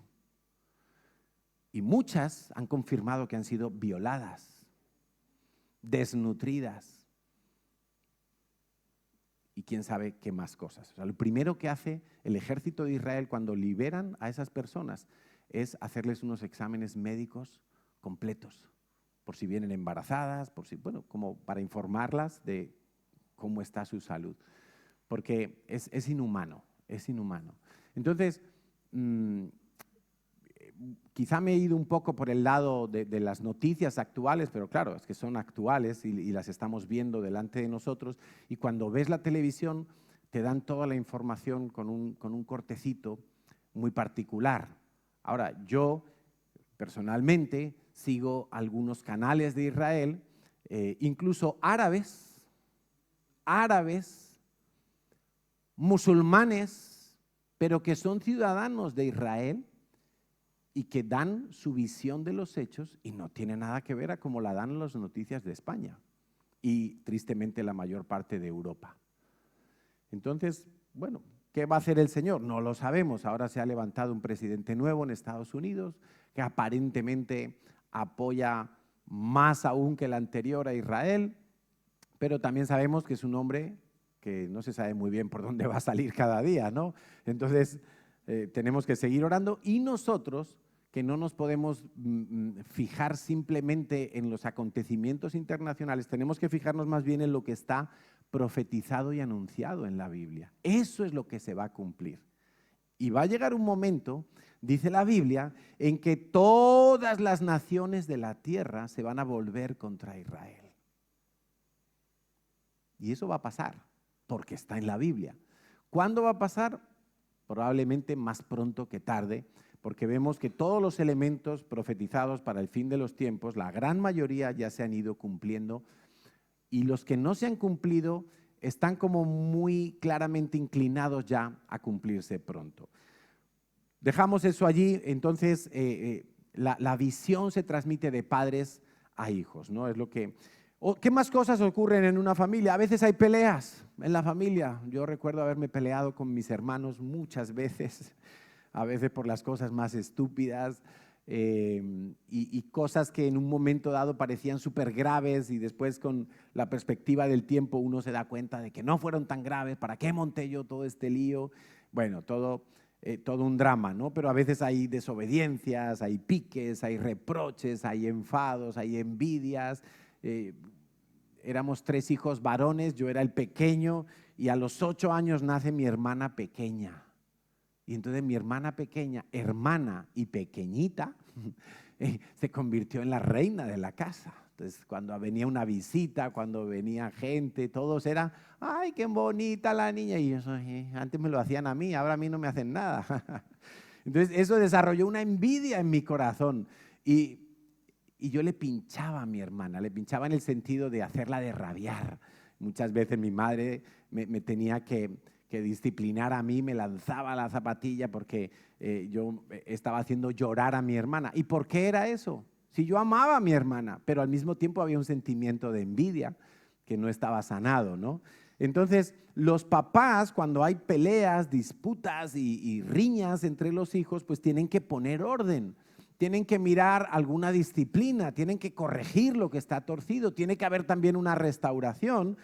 Y muchas han confirmado que han sido violadas, desnutridas y quién sabe qué más cosas. O sea, lo primero que hace el ejército de Israel cuando liberan a esas personas es hacerles unos exámenes médicos completos, por si vienen embarazadas, bueno, como para informarlas de cómo está su salud, porque es inhumano, es inhumano. Entonces, quizá me he ido un poco por el lado de las noticias actuales, pero claro, es que son actuales y las estamos viendo delante de nosotros, y cuando ves la televisión te dan toda la información con un cortecito muy particular. Ahora, yo personalmente sigo algunos canales de Israel, incluso árabes, musulmanes, pero que son ciudadanos de Israel, y que dan su visión de los hechos y no tiene nada que ver a cómo la dan las noticias de España y tristemente la mayor parte de Europa. Entonces, bueno, ¿qué va a hacer el Señor? No lo sabemos. Ahora se ha levantado un presidente nuevo en Estados Unidos que aparentemente apoya más aún que el anterior a Israel, pero también sabemos que es un hombre que no se sabe muy bien por dónde va a salir cada día, ¿no? Entonces, tenemos que seguir orando, y nosotros, que no nos podemos fijar simplemente en los acontecimientos internacionales, tenemos que fijarnos más bien en lo que está profetizado y anunciado en la Biblia. Eso es lo que se va a cumplir. Y va a llegar un momento, dice la Biblia, en que todas las naciones de la tierra se van a volver contra Israel. Y eso va a pasar, porque está en la Biblia. ¿Cuándo va a pasar? Probablemente más pronto que tarde, porque vemos que todos los elementos profetizados para el fin de los tiempos, la gran mayoría ya se han ido cumpliendo, y los que no se han cumplido están como muy claramente inclinados ya a cumplirse pronto. Dejamos eso allí. Entonces la visión se transmite de padres a hijos, ¿no? Es lo que... ¿Qué más cosas ocurren en una familia? A veces hay peleas en la familia. Yo recuerdo haberme peleado con mis hermanos muchas veces, a veces por las cosas más estúpidas, y cosas que en un momento dado parecían súper graves, y después con la perspectiva del tiempo uno se da cuenta de que no fueron tan graves. ¿Para qué monté yo todo este lío? Bueno, todo un drama, ¿no? Pero a veces hay desobediencias, hay piques, hay reproches, hay enfados, hay envidias. Éramos 3 hijos varones, yo era el pequeño, y a los 8 años nace mi hermana pequeña. Y entonces mi hermana pequeña, hermana y pequeñita, se convirtió en la reina de la casa. Entonces, cuando venía una visita, cuando venía gente, todos eran, ¡ay, qué bonita la niña! Y eso, antes me lo hacían a mí, ahora a mí no me hacen nada. Entonces eso desarrolló una envidia en mi corazón y yo le pinchaba a mi hermana, le pinchaba en el sentido de hacerla de rabiar. Muchas veces mi madre me tenía que disciplinar a mí, me lanzaba la zapatilla porque yo estaba haciendo llorar a mi hermana. ¿Y por qué era eso? Si yo amaba a mi hermana, pero al mismo tiempo había un sentimiento de envidia que no estaba sanado, ¿no? Entonces, los papás, cuando hay peleas, disputas y riñas entre los hijos, pues tienen que poner orden, tienen que mirar alguna disciplina, tienen que corregir lo que está torcido, tiene que haber también una restauración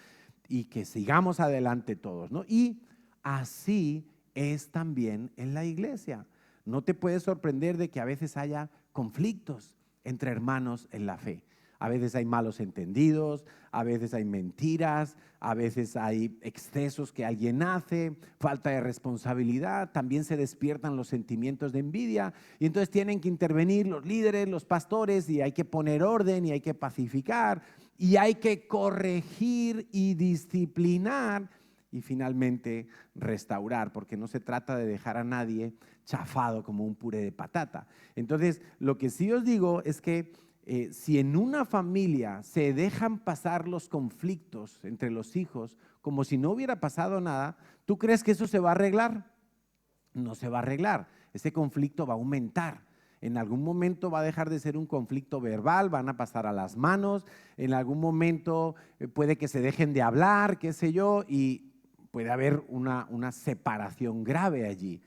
y que sigamos adelante todos, ¿no? Y así es también en la iglesia. No te puedes sorprender de que a veces haya conflictos entre hermanos en la fe. A veces hay malos entendidos, a veces hay mentiras, a veces hay excesos que alguien hace, falta de responsabilidad, también se despiertan los sentimientos de envidia y entonces tienen que intervenir los líderes, los pastores y hay que poner orden y hay que pacificar y hay que corregir y disciplinar y finalmente restaurar, porque no se trata de dejar a nadie chafado como un puré de patata. Entonces, lo que sí os digo es que si en una familia se dejan pasar los conflictos entre los hijos como si no hubiera pasado nada, ¿tú crees que eso se va a arreglar? No se va a arreglar. Ese conflicto va a aumentar. En algún momento va a dejar de ser un conflicto verbal, van a pasar a las manos, en algún momento puede que se dejen de hablar, qué sé yo, y puede haber una separación grave allí.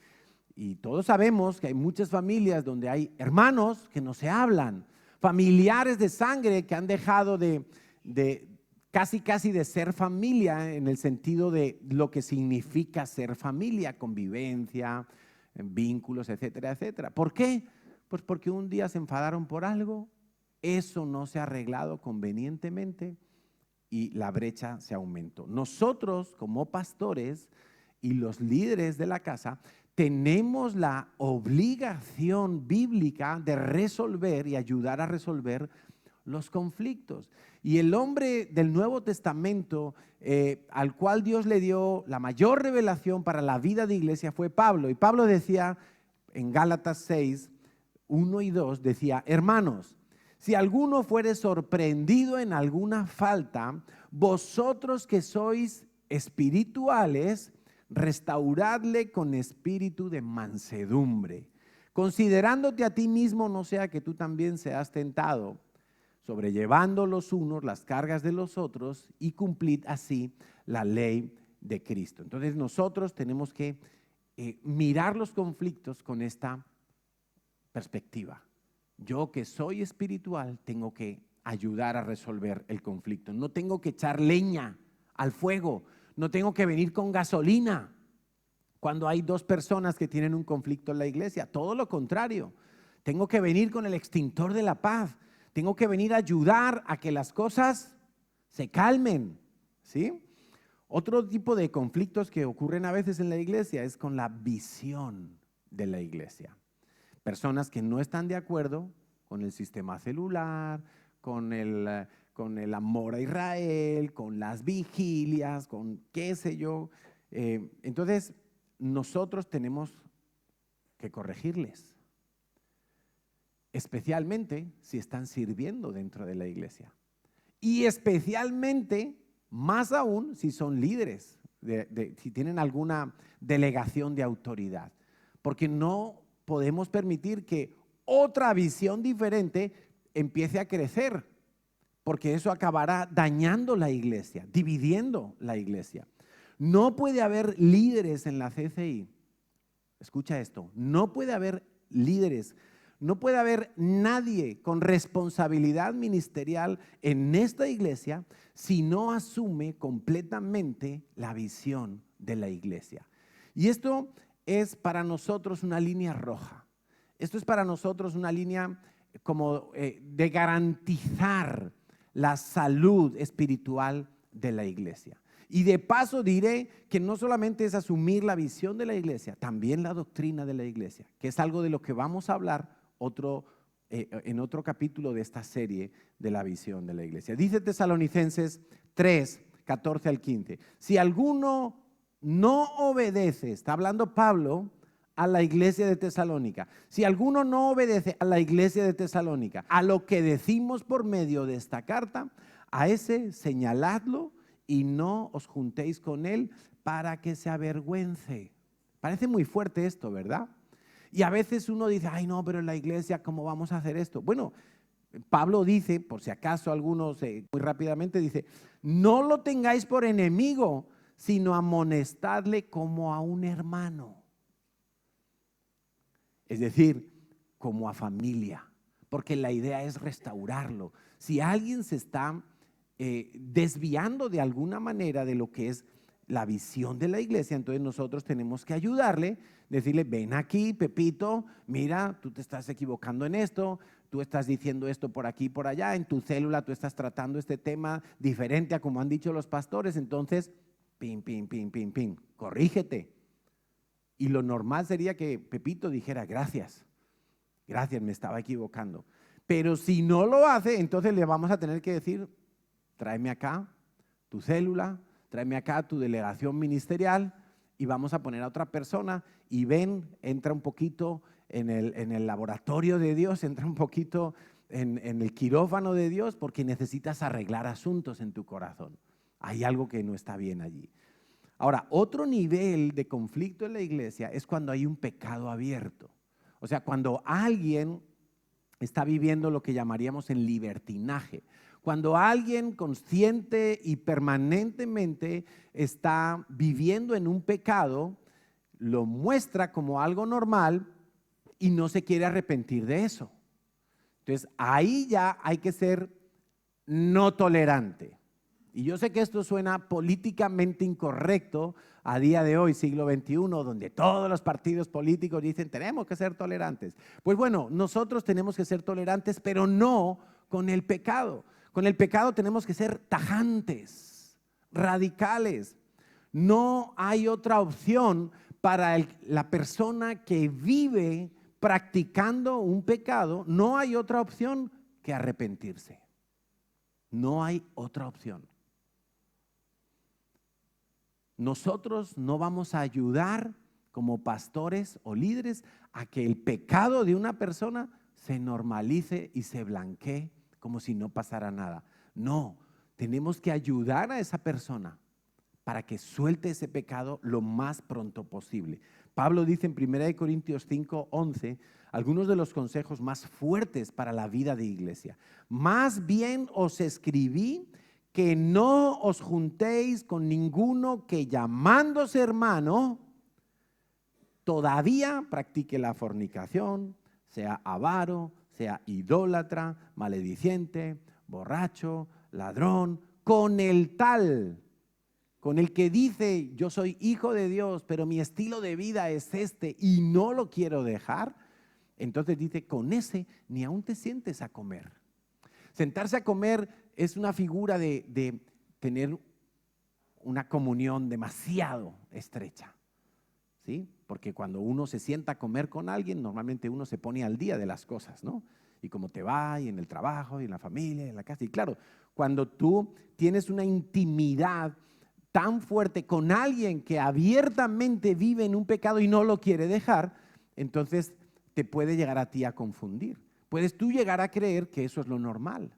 Y todos sabemos que hay muchas familias donde hay hermanos que no se hablan, familiares de sangre que han dejado de casi de ser familia en el sentido de lo que significa ser familia, convivencia, vínculos, etcétera, etcétera. ¿Por qué? Pues porque un día se enfadaron por algo, eso no se ha arreglado convenientemente y la brecha se aumentó. Nosotros como pastores y los líderes de la casa tenemos la obligación bíblica de resolver y ayudar a resolver los conflictos. Y el hombre del Nuevo Testamento al cual Dios le dio la mayor revelación para la vida de iglesia fue Pablo. Y Pablo decía en Gálatas 6, 1 y 2, decía: hermanos, si alguno fuere sorprendido en alguna falta, vosotros que sois espirituales, restauradle con espíritu de mansedumbre, considerándote a ti mismo, no sea que tú también seas tentado, sobrellevando los unos las cargas de los otros y cumplid así la ley de Cristo. Entonces nosotros tenemos que mirar los conflictos con esta perspectiva. Yo que soy espiritual tengo que ayudar a resolver el conflicto, no tengo que echar leña al fuego, no tengo que venir con gasolina cuando hay dos personas que tienen un conflicto en la iglesia. Todo lo contrario, tengo que venir con el extintor de la paz. Tengo que venir a ayudar a que las cosas se calmen, ¿sí? Otro tipo de conflictos que ocurren a veces en la iglesia es con la visión de la iglesia. Personas que no están de acuerdo con el sistema celular, con el amor a Israel, con las vigilias, con qué sé yo. Entonces, nosotros tenemos que corregirles, especialmente si están sirviendo dentro de la iglesia. Y especialmente, más aún, si son líderes, si tienen alguna delegación de autoridad. Porque no podemos permitir que otra visión diferente empiece a crecer, porque eso acabará dañando la iglesia, dividiendo la iglesia. No puede haber líderes en la CCI, escucha esto, no puede haber líderes, no puede haber nadie con responsabilidad ministerial en esta iglesia si no asume completamente la visión de la iglesia. Y esto es para nosotros una línea roja. Esto es para nosotros una línea como de garantizar la salud espiritual de la iglesia. Y de paso diré que no solamente es asumir la visión de la iglesia, también la doctrina de la iglesia, que es algo de lo que vamos a hablar en otro capítulo de esta serie de la visión de la iglesia. Dice Tesalonicenses 3, 14 al 15. Si alguno no obedece, está hablando Pablo, a la iglesia de Tesalónica, si alguno no obedece a la iglesia de Tesalónica, a lo que decimos por medio de esta carta, a ese señaladlo y no os juntéis con él para que se avergüence. Parece muy fuerte esto, ¿verdad? Y a veces uno dice, ay no, pero en la iglesia, ¿cómo vamos a hacer esto? Bueno, Pablo dice, por si acaso algunos muy rápidamente dice, no lo tengáis por enemigo, sino amonestadle como a un hermano. Es decir, como a familia, porque la idea es restaurarlo. Si alguien se está desviando de alguna manera de lo que es la visión de la iglesia, entonces nosotros tenemos que ayudarle, decirle, ven aquí, Pepito, mira, tú te estás equivocando en esto, tú estás diciendo esto por aquí y por allá, en tu célula tú estás tratando este tema diferente a como han dicho los pastores, entonces, corrígete. Y lo normal sería que Pepito dijera, gracias, me estaba equivocando. Pero si no lo hace, entonces le vamos a tener que decir, tráeme acá tu célula, tráeme acá tu delegación ministerial y vamos a poner a otra persona y ven, entra un poquito en el laboratorio de Dios, entra un poquito en el quirófano de Dios porque necesitas arreglar asuntos en tu corazón. Hay algo que no está bien allí. Ahora, otro nivel de conflicto en la iglesia es cuando hay un pecado abierto. O sea, cuando alguien está viviendo lo que llamaríamos el libertinaje. Cuando alguien consciente y permanentemente está viviendo en un pecado, lo muestra como algo normal y no se quiere arrepentir de eso. Entonces, ahí ya hay que ser no tolerante. Y yo sé que esto suena políticamente incorrecto a día de hoy, siglo XXI, donde todos los partidos políticos dicen tenemos que ser tolerantes. Pues bueno, nosotros tenemos que ser tolerantes, pero no con el pecado. Con el pecado tenemos que ser tajantes, radicales. No hay otra opción para la persona que vive practicando un pecado, no hay otra opción que arrepentirse. No hay otra opción. Nosotros no vamos a ayudar como pastores o líderes a que el pecado de una persona se normalice y se blanquee como si no pasara nada. No, tenemos que ayudar a esa persona para que suelte ese pecado lo más pronto posible. Pablo dice en 1 Corintios 5:11 algunos de los consejos más fuertes para la vida de iglesia. Más bien os escribí que no os juntéis con ninguno que llamándose hermano todavía practique la fornicación, sea avaro, sea idólatra, malediciente, borracho, ladrón, con el tal, con el que dice yo soy hijo de Dios, pero mi estilo de vida es este y no lo quiero dejar. Entonces dice, con ese ni aún te sientes a comer. Sentarse a comer es una figura de tener una comunión demasiado estrecha, ¿sí? Porque cuando uno se sienta a comer con alguien, normalmente uno se pone al día de las cosas, ¿no? Y cómo te va, y en el trabajo, y en la familia, y en la casa. Y claro, cuando tú tienes una intimidad tan fuerte con alguien que abiertamente vive en un pecado y no lo quiere dejar, entonces te puede llegar a ti a confundir. Puedes tú llegar a creer que eso es lo normal.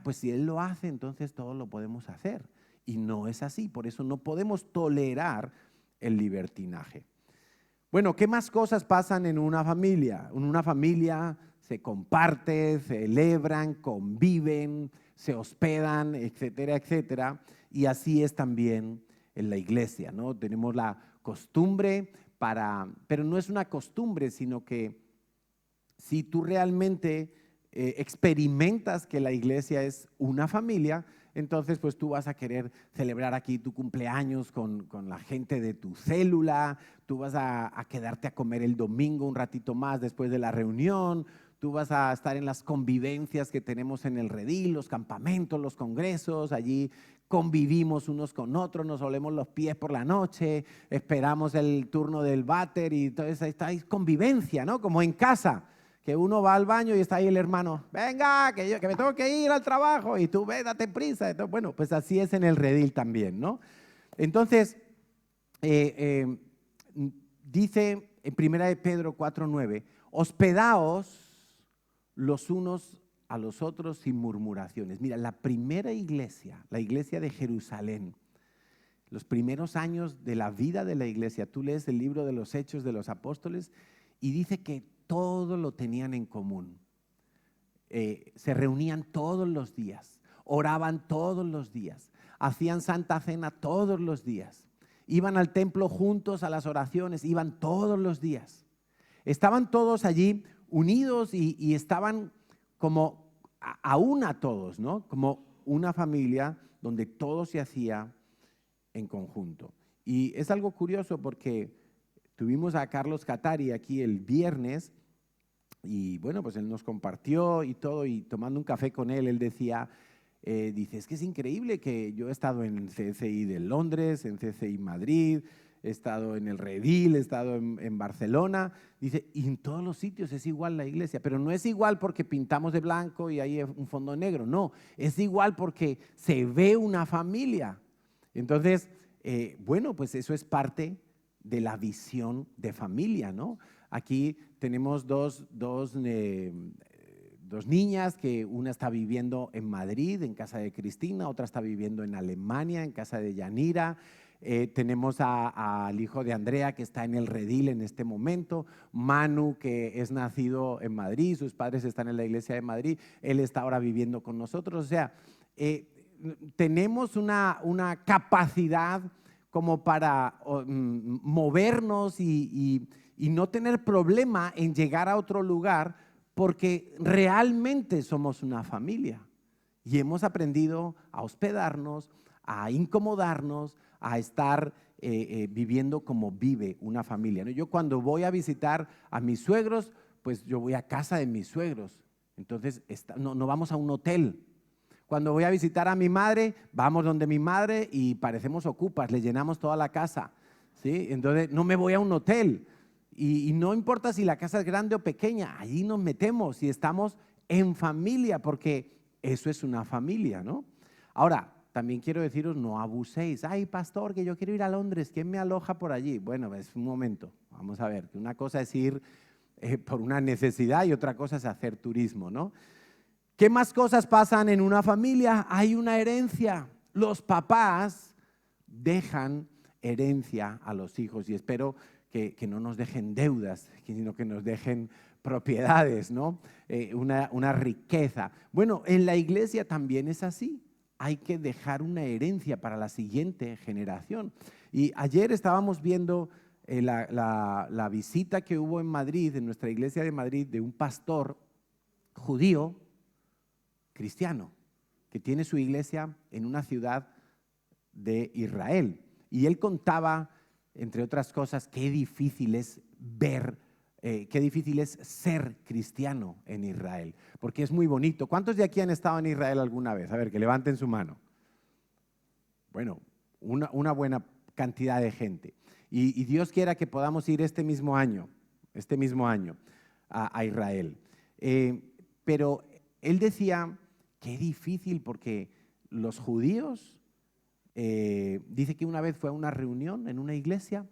Pues si él lo hace, entonces todos lo podemos hacer. Y no es así, por eso no podemos tolerar el libertinaje. Bueno, ¿qué más cosas pasan en una familia? En una familia se comparte, celebran, conviven, se hospedan, etcétera, etcétera. Y así es también en la iglesia, ¿no? Tenemos la costumbre pero no es una costumbre, sino que si tú realmente experimentas que la iglesia es una familia, entonces pues tú vas a querer celebrar aquí tu cumpleaños con la gente de tu célula, tú vas a quedarte a comer el domingo un ratito más después de la reunión, tú vas a estar en las convivencias que tenemos en el redil, los campamentos, los congresos, allí convivimos unos con otros, nos olemos los pies por la noche, esperamos el turno del váter y entonces ahí está convivencia, ¿no? Como en casa, que uno va al baño y está ahí el hermano, venga, que me tengo que ir al trabajo y tú ve, date prisa. Entonces, bueno, pues así es en el redil también, ¿no? Entonces, dice en 1 de Pedro 4:9, hospedaos los unos a los otros sin murmuraciones. Mira, la primera iglesia, la iglesia de Jerusalén, los primeros años de la vida de la iglesia, tú lees el libro de los Hechos de los Apóstoles y dice que todo lo tenían en común. Se reunían todos los días, oraban todos los días, hacían Santa Cena todos los días, iban al templo juntos a las oraciones, iban todos los días. Estaban todos allí unidos y estaban como a una todos, ¿no? Como una familia donde todo se hacía en conjunto. Y es algo curioso porque tuvimos a Carlos Catari aquí el viernes y bueno, pues él nos compartió y todo, y tomando un café con él decía, dice, es que es increíble que yo he estado en CCI de Londres, en CCI Madrid, he estado en el Redil, he estado en Barcelona, dice, y en todos los sitios es igual la iglesia, pero no es igual porque pintamos de blanco y hay un fondo negro, no, es igual porque se ve una familia. Entonces, bueno, pues eso es parte de la visión de familia, ¿no? Aquí tenemos dos niñas, que una está viviendo en Madrid, en casa de Cristina, otra está viviendo en Alemania, en casa de Yanira. Tenemos al hijo de Andrea, que está en el Redil en este momento, Manu, que es nacido en Madrid, sus padres están en la iglesia de Madrid, él está ahora viviendo con nosotros. O sea, tenemos una capacidad como para movernos y no tener problema en llegar a otro lugar, porque realmente somos una familia y hemos aprendido a hospedarnos, a incomodarnos, a estar viviendo como vive una familia, ¿no? Yo cuando voy a visitar a mis suegros, pues yo voy a casa de mis suegros, entonces no vamos a un hotel. Cuando voy a visitar a mi madre, vamos donde mi madre y parecemos ocupas, le llenamos toda la casa, ¿sí? Entonces no me voy a un hotel. Y no importa si la casa es grande o pequeña, allí nos metemos y estamos en familia, porque eso es una familia, ¿no? Ahora, también quiero deciros, no abuséis. Ay, pastor, que yo quiero ir a Londres, ¿quién me aloja por allí? Bueno, es un momento, vamos a ver, que una cosa es ir por una necesidad y otra cosa es hacer turismo, ¿no? ¿Qué más cosas pasan en una familia? Hay una herencia. Los papás dejan herencia a los hijos y espero que no nos dejen deudas, sino que nos dejen propiedades, ¿no? Una riqueza. Bueno, en la iglesia también es así. Hay que dejar una herencia para la siguiente generación. Y ayer estábamos viendo la visita que hubo en Madrid, en nuestra iglesia de Madrid, de un pastor judío cristiano que tiene su iglesia en una ciudad de Israel. Y él contaba, entre otras cosas, qué difícil es qué difícil es ser cristiano en Israel, porque es muy bonito. ¿Cuántos de aquí han estado en Israel alguna vez? A ver, que levanten su mano. Bueno, una buena cantidad de gente. Y Dios quiera que podamos ir este mismo año a Israel. Pero él decía, qué difícil, porque los judíos, dice que una vez fue a una reunión en una iglesia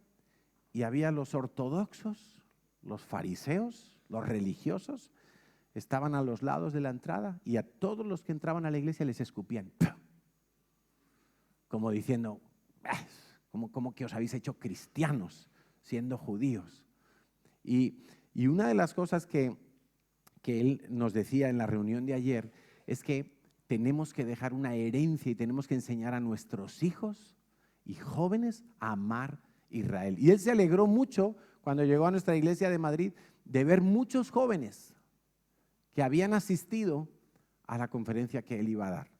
y había los ortodoxos, los fariseos, los religiosos, estaban a los lados de la entrada y a todos los que entraban a la iglesia les escupían. Como diciendo, ¿cómo que os habéis hecho cristianos siendo judíos? Y una de las cosas que él nos decía en la reunión de ayer es que tenemos que dejar una herencia y tenemos que enseñar a nuestros hijos y jóvenes a amar Israel. Y él se alegró mucho cuando llegó a nuestra iglesia de Madrid de ver muchos jóvenes que habían asistido a la conferencia que él iba a dar,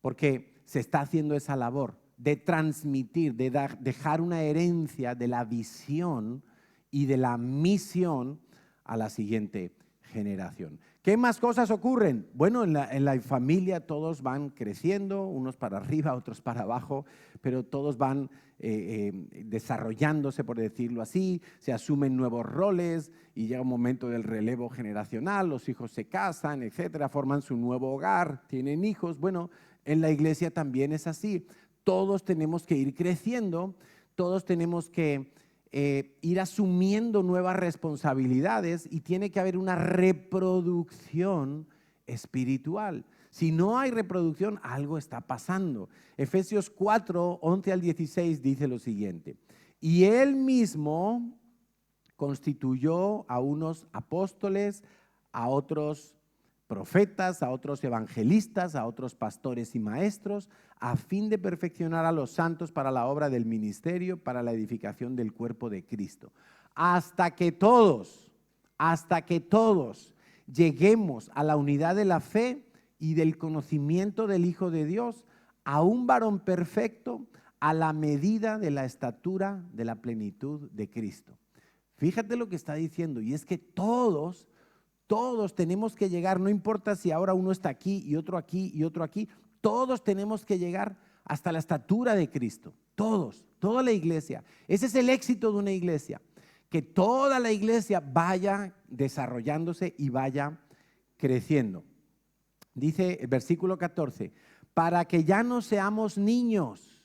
porque se está haciendo esa labor de transmitir, de dejar una herencia de la visión y de la misión a la siguiente generación. ¿Qué más cosas ocurren? Bueno, en la familia todos van creciendo, unos para arriba, otros para abajo, pero todos van desarrollándose, por decirlo así, se asumen nuevos roles y llega un momento del relevo generacional, los hijos se casan, etcétera, forman su nuevo hogar, tienen hijos. Bueno, en la iglesia también es así. Todos tenemos que ir creciendo, todos tenemos que ir asumiendo nuevas responsabilidades y tiene que haber una reproducción espiritual. Si no hay reproducción, algo está pasando. Efesios 4, 11 al 16 dice lo siguiente: y Él mismo constituyó a unos apóstoles, a otros profetas, a otros evangelistas, a otros pastores y maestros, a fin de perfeccionar a los santos para la obra del ministerio, para la edificación del cuerpo de Cristo, hasta que todos lleguemos a la unidad de la fe y del conocimiento del Hijo de Dios, a un varón perfecto, a la medida de la estatura de la plenitud de Cristo. Fíjate lo que está diciendo, y es que todos tenemos que llegar, no importa si ahora uno está aquí y otro aquí y otro aquí, todos tenemos que llegar hasta la estatura de Cristo, toda la iglesia. Ese es el éxito de una iglesia, que toda la iglesia vaya desarrollándose y vaya creciendo. Dice el versículo 14, para que ya no seamos niños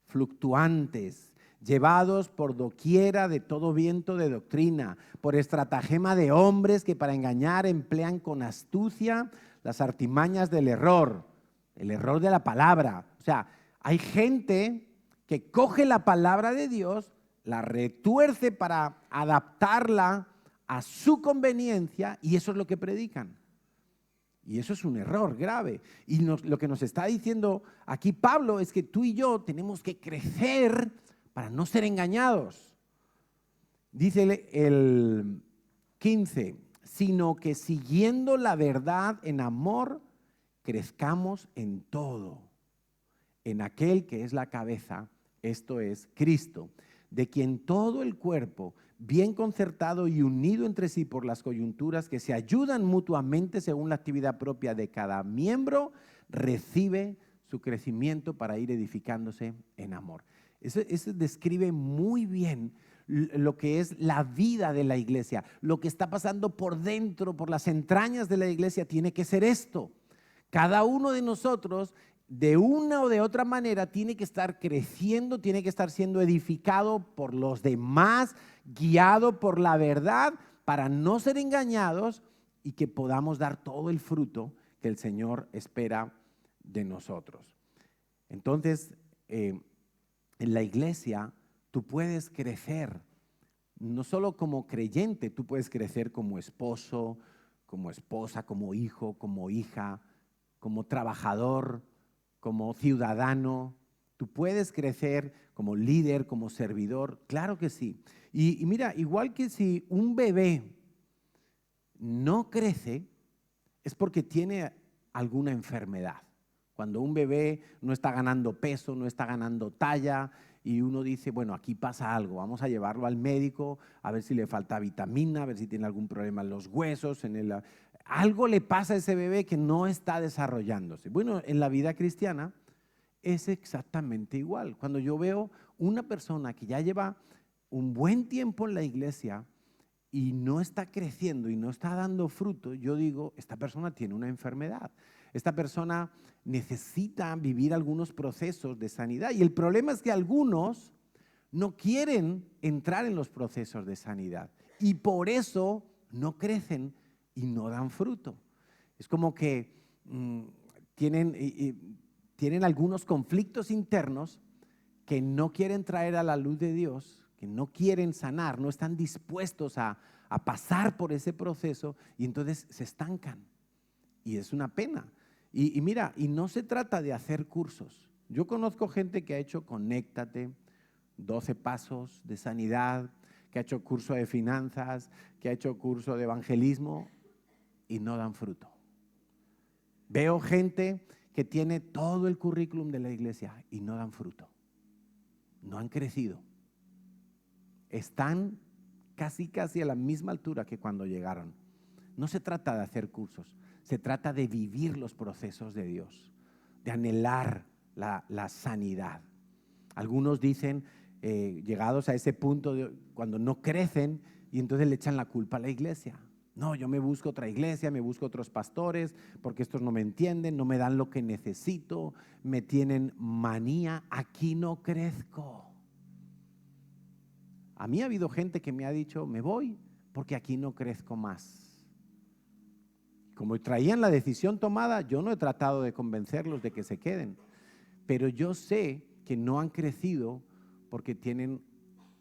fluctuantes, llevados por doquiera de todo viento de doctrina, por estratagema de hombres que para engañar emplean con astucia las artimañas del error, el error de la palabra. O sea, hay gente que coge la palabra de Dios, la retuerce para adaptarla a su conveniencia y eso es lo que predican. Y eso es un error grave. Y lo que nos está diciendo aquí Pablo es que tú y yo tenemos que crecer para no ser engañados. Dice el 15, sino que siguiendo la verdad en amor, crezcamos en todo, en aquel que es la cabeza, esto es Cristo, de quien todo el cuerpo, bien concertado y unido entre sí por las coyunturas que se ayudan mutuamente según la actividad propia de cada miembro, recibe su crecimiento para ir edificándose en amor. Eso describe muy bien lo que es la vida de la iglesia, lo que está pasando por dentro, por las entrañas de la iglesia, tiene que ser esto. Cada uno de nosotros, de una o de otra manera, tiene que estar creciendo, tiene que estar siendo edificado por los demás, guiado por la verdad, para no ser engañados y que podamos dar todo el fruto que el Señor espera de nosotros. Entonces, en la iglesia tú puedes crecer, no solo como creyente, tú puedes crecer como esposo, como esposa, como hijo, como hija, como trabajador, como ciudadano. Tú puedes crecer como líder, como servidor, claro que sí. Y mira, igual que si un bebé no crece, es porque tiene alguna enfermedad. Cuando un bebé no está ganando peso, no está ganando talla y uno dice, bueno, aquí pasa algo, vamos a llevarlo al médico a ver si le falta vitamina, a ver si tiene algún problema en los huesos, algo le pasa a ese bebé que no está desarrollándose. Bueno, en la vida cristiana es exactamente igual. Cuando yo veo una persona que ya lleva un buen tiempo en la iglesia y no está creciendo y no está dando fruto, yo digo, esta persona tiene una enfermedad. Esta persona necesita vivir algunos procesos de sanidad. Y el problema es que algunos no quieren entrar en los procesos de sanidad y por eso no crecen y no dan fruto. Es como que tienen algunos conflictos internos que no quieren traer a la luz de Dios, que no quieren sanar, no están dispuestos a pasar por ese proceso y entonces se estancan. Y es una pena. Y mira, y no se trata de hacer cursos. Yo conozco gente que ha hecho Conéctate, 12 pasos de sanidad, que ha hecho curso de finanzas, que ha hecho curso de evangelismo y no dan fruto. Veo gente que tiene todo el currículum de la iglesia y no dan fruto. No han crecido. Están casi a la misma altura que cuando llegaron. No se trata de hacer cursos, se trata de vivir los procesos de Dios, de anhelar la sanidad. Algunos dicen, llegados a ese punto, cuando no crecen, y entonces le echan la culpa a la iglesia. No, yo me busco otra iglesia, me busco otros pastores, porque estos no me entienden, no me dan lo que necesito, me tienen manía, aquí no crezco. A mí ha habido gente que me ha dicho, me voy porque aquí no crezco más. Como traían la decisión tomada, yo no he tratado de convencerlos de que se queden, pero yo sé que no han crecido porque tienen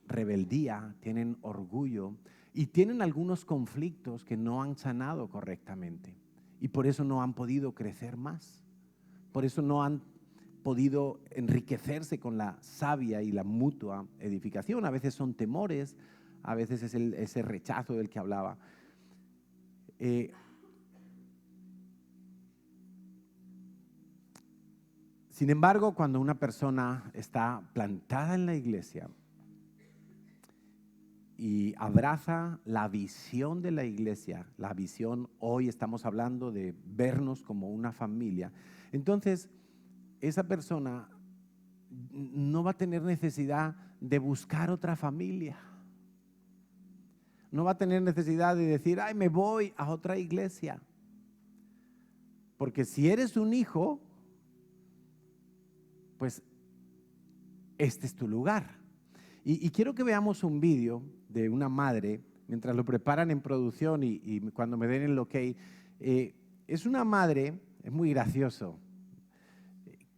rebeldía, tienen orgullo y tienen algunos conflictos que no han sanado correctamente y por eso no han podido crecer más, por eso no han podido enriquecerse con la sabia y la mutua edificación. A veces son temores, a veces es ese rechazo del que hablaba. Sin embargo, cuando una persona está plantada en la iglesia y abraza la visión de la iglesia, la visión, hoy estamos hablando de vernos como una familia, entonces esa persona no va a tener necesidad de buscar otra familia. No va a tener necesidad de decir, ay, me voy a otra iglesia. Porque si eres un hijo, pues este es tu lugar. Y quiero que veamos un vídeo de una madre, mientras lo preparan en producción y cuando me den el ok. Es una madre, es muy gracioso,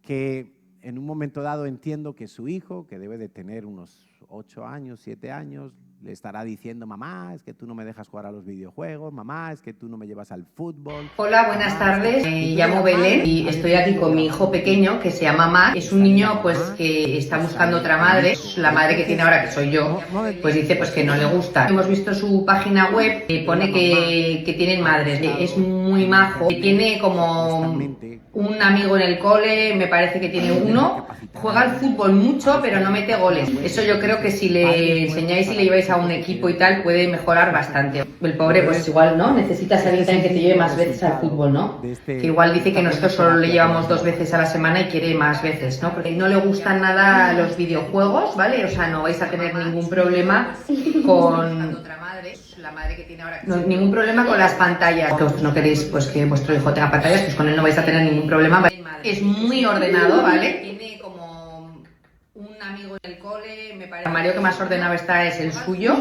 que en un momento dado entiendo que su hijo, que debe de tener unos 8 años, 7 años, le estará diciendo, mamá, es que tú no me dejas jugar a los videojuegos, mamá, es que tú no me llevas al fútbol. Hola, buenas tardes, me llamo Belén y estoy aquí con mi hijo pequeño que se llama Mar. Es un niño pues que está buscando otra madre, la madre que tiene ahora, que soy yo, pues dice pues que no le gusta. Hemos visto su página web, pone que tienen madres, es muy majo, tiene como un amigo en el cole, me parece que tiene uno, juega al fútbol mucho pero no mete goles. Eso yo creo que si le enseñáis y le lleváis a un equipo y tal puede mejorar bastante. El pobre pues igual, ¿no? Necesitas a alguien también que te lleve más veces al fútbol, ¿no? Que igual dice que nosotros solo le llevamos 2 veces a la semana y quiere más veces, ¿no? Porque no le gustan nada los videojuegos, ¿vale? O sea, no vais a tener ningún problema con... No, ningún problema con las pantallas. Que vosotros no queréis pues que vuestro hijo tenga pantallas, pues con él no vais a tener ningún problema. ¿Vale? Es muy ordenado, ¿vale? Tiene como un amigo en el cole, me parece. El Mario que más ordenado está es el suyo.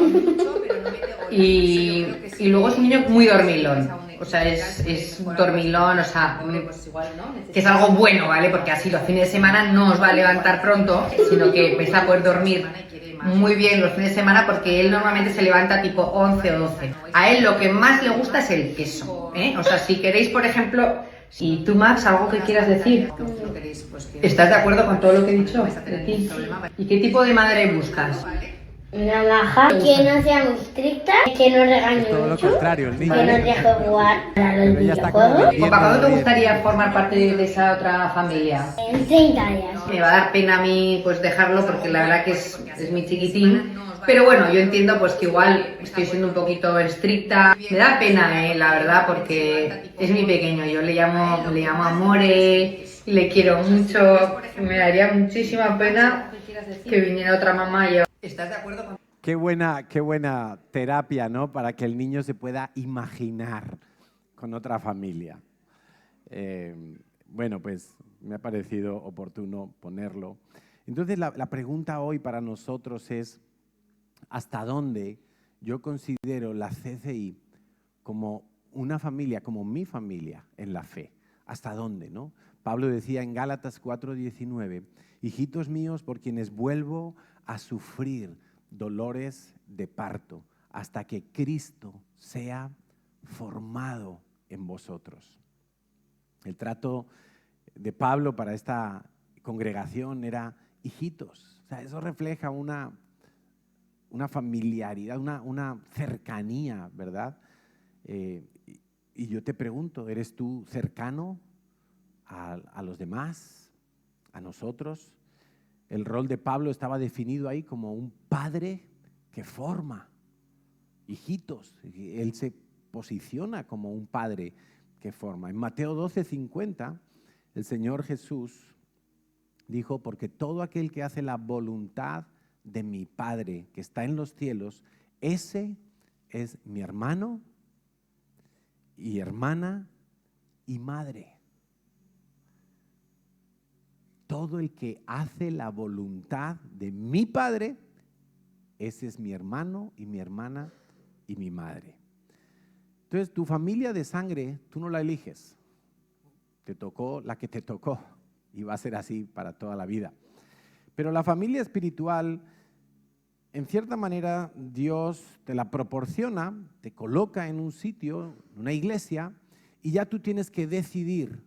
Y luego es un niño muy dormilón. O sea, es un dormilón, o sea, que es algo bueno, ¿vale? Porque así los fines de semana no os va a levantar pronto, sino que vais a poder dormir muy bien los fines de semana porque él normalmente se levanta tipo 11 o 12. A él lo que más le gusta es el queso, ¿eh? O sea, si queréis, por ejemplo, ¿y tú, Max, algo que quieras decir? ¿Estás de acuerdo con todo lo que he dicho de ti? ¿Y qué tipo de madre buscas? Una maja que no sea muy estricta, que no regañe todo lo mucho, contrario, el que niño. nos deje jugar a los Pero ella está como videojuegos. bien. ¿Para cuándo te gustaría formar parte de esa otra familia? En 30 días. Me va a dar pena a mí pues dejarlo porque la verdad que es mi chiquitín. Pero bueno, yo entiendo pues que igual estoy siendo un poquito estricta. Me da pena, la verdad, porque es mi pequeño. Yo le llamo Amore, le quiero mucho. Me daría muchísima pena que viniera otra mamá y yo. ¿Estás de acuerdo con...? Qué buena terapia, ¿no? Para que el niño se pueda imaginar con otra familia. Bueno, pues me ha parecido oportuno ponerlo. Entonces, la pregunta hoy para nosotros es, ¿hasta dónde yo considero la CCI como una familia, como mi familia en la fe? ¿Hasta dónde, no? Pablo decía en Gálatas 4:19, hijitos míos, por quienes vuelvo a sufrir dolores de parto, hasta que Cristo sea formado en vosotros. El trato de Pablo para esta congregación era hijitos. O sea, eso refleja una familiaridad, una cercanía, ¿verdad? Y yo te pregunto, ¿eres tú cercano a los demás, a nosotros? El rol de Pablo estaba definido ahí como un padre que forma hijitos. Él se posiciona como un padre que forma. En Mateo 12:50, el Señor Jesús dijo, porque todo aquel que hace la voluntad de mi Padre que está en los cielos, ese es mi hermano y hermana y madre. Todo el que hace la voluntad de mi Padre ese es mi hermano y mi hermana y mi madre. Entonces, tu familia de sangre, tú no la eliges. Te tocó la que te tocó y va a ser así para toda la vida. Pero la familia espiritual, en cierta manera, Dios te la proporciona, te coloca en un sitio, en una iglesia, y ya tú tienes que decidir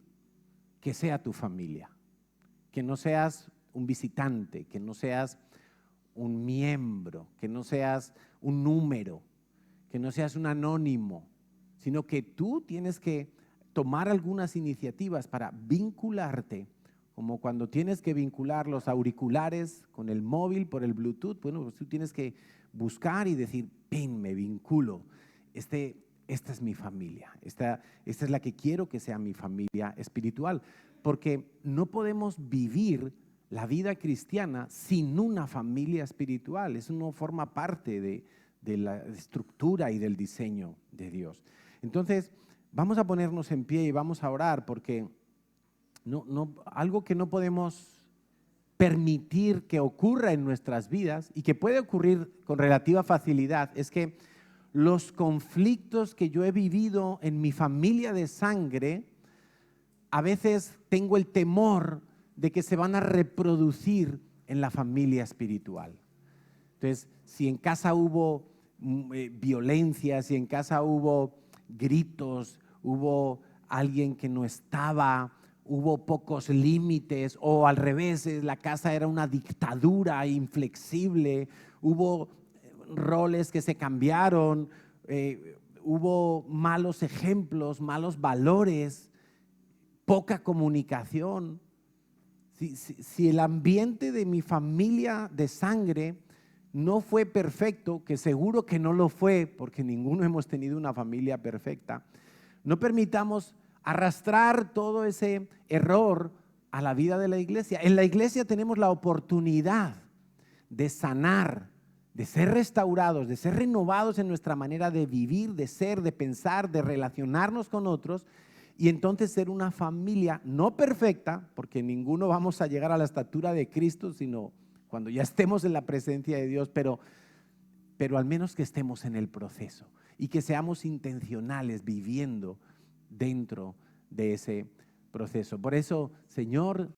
que sea tu familia, que no seas un visitante, que no seas un miembro, que no seas un número, que no seas un anónimo, sino que tú tienes que tomar algunas iniciativas para vincularte, como cuando tienes que vincular los auriculares con el móvil por el Bluetooth. Bueno, pues tú tienes que buscar y decir, ¡pin! Me vinculo. Esta es mi familia, esta es la que quiero que sea mi familia espiritual, porque no podemos vivir la vida cristiana sin una familia espiritual. Eso no forma parte de la estructura y del diseño de Dios. Entonces, vamos a ponernos en pie y vamos a orar, porque algo que no podemos permitir que ocurra en nuestras vidas y que puede ocurrir con relativa facilidad es que los conflictos que yo he vivido en mi familia de sangre, a veces tengo el temor de que se van a reproducir en la familia espiritual. Entonces, si en casa hubo violencia, si en casa hubo gritos, hubo alguien que no estaba, hubo pocos límites, o al revés, la casa era una dictadura inflexible, hubo roles que se cambiaron, hubo malos ejemplos, malos valores, poca comunicación. Si el ambiente de mi familia de sangre no fue perfecto, que seguro que no lo fue, porque ninguno hemos tenido una familia perfecta, no permitamos arrastrar todo ese error a la vida de la iglesia. En la iglesia tenemos la oportunidad de sanar, de ser restaurados, de ser renovados en nuestra manera de vivir, de ser, de pensar, de relacionarnos con otros, y entonces ser una familia no perfecta, porque ninguno vamos a llegar a la estatura de Cristo, sino cuando ya estemos en la presencia de Dios, pero al menos que estemos en el proceso y que seamos intencionales viviendo dentro de ese proceso. Por eso, Señor,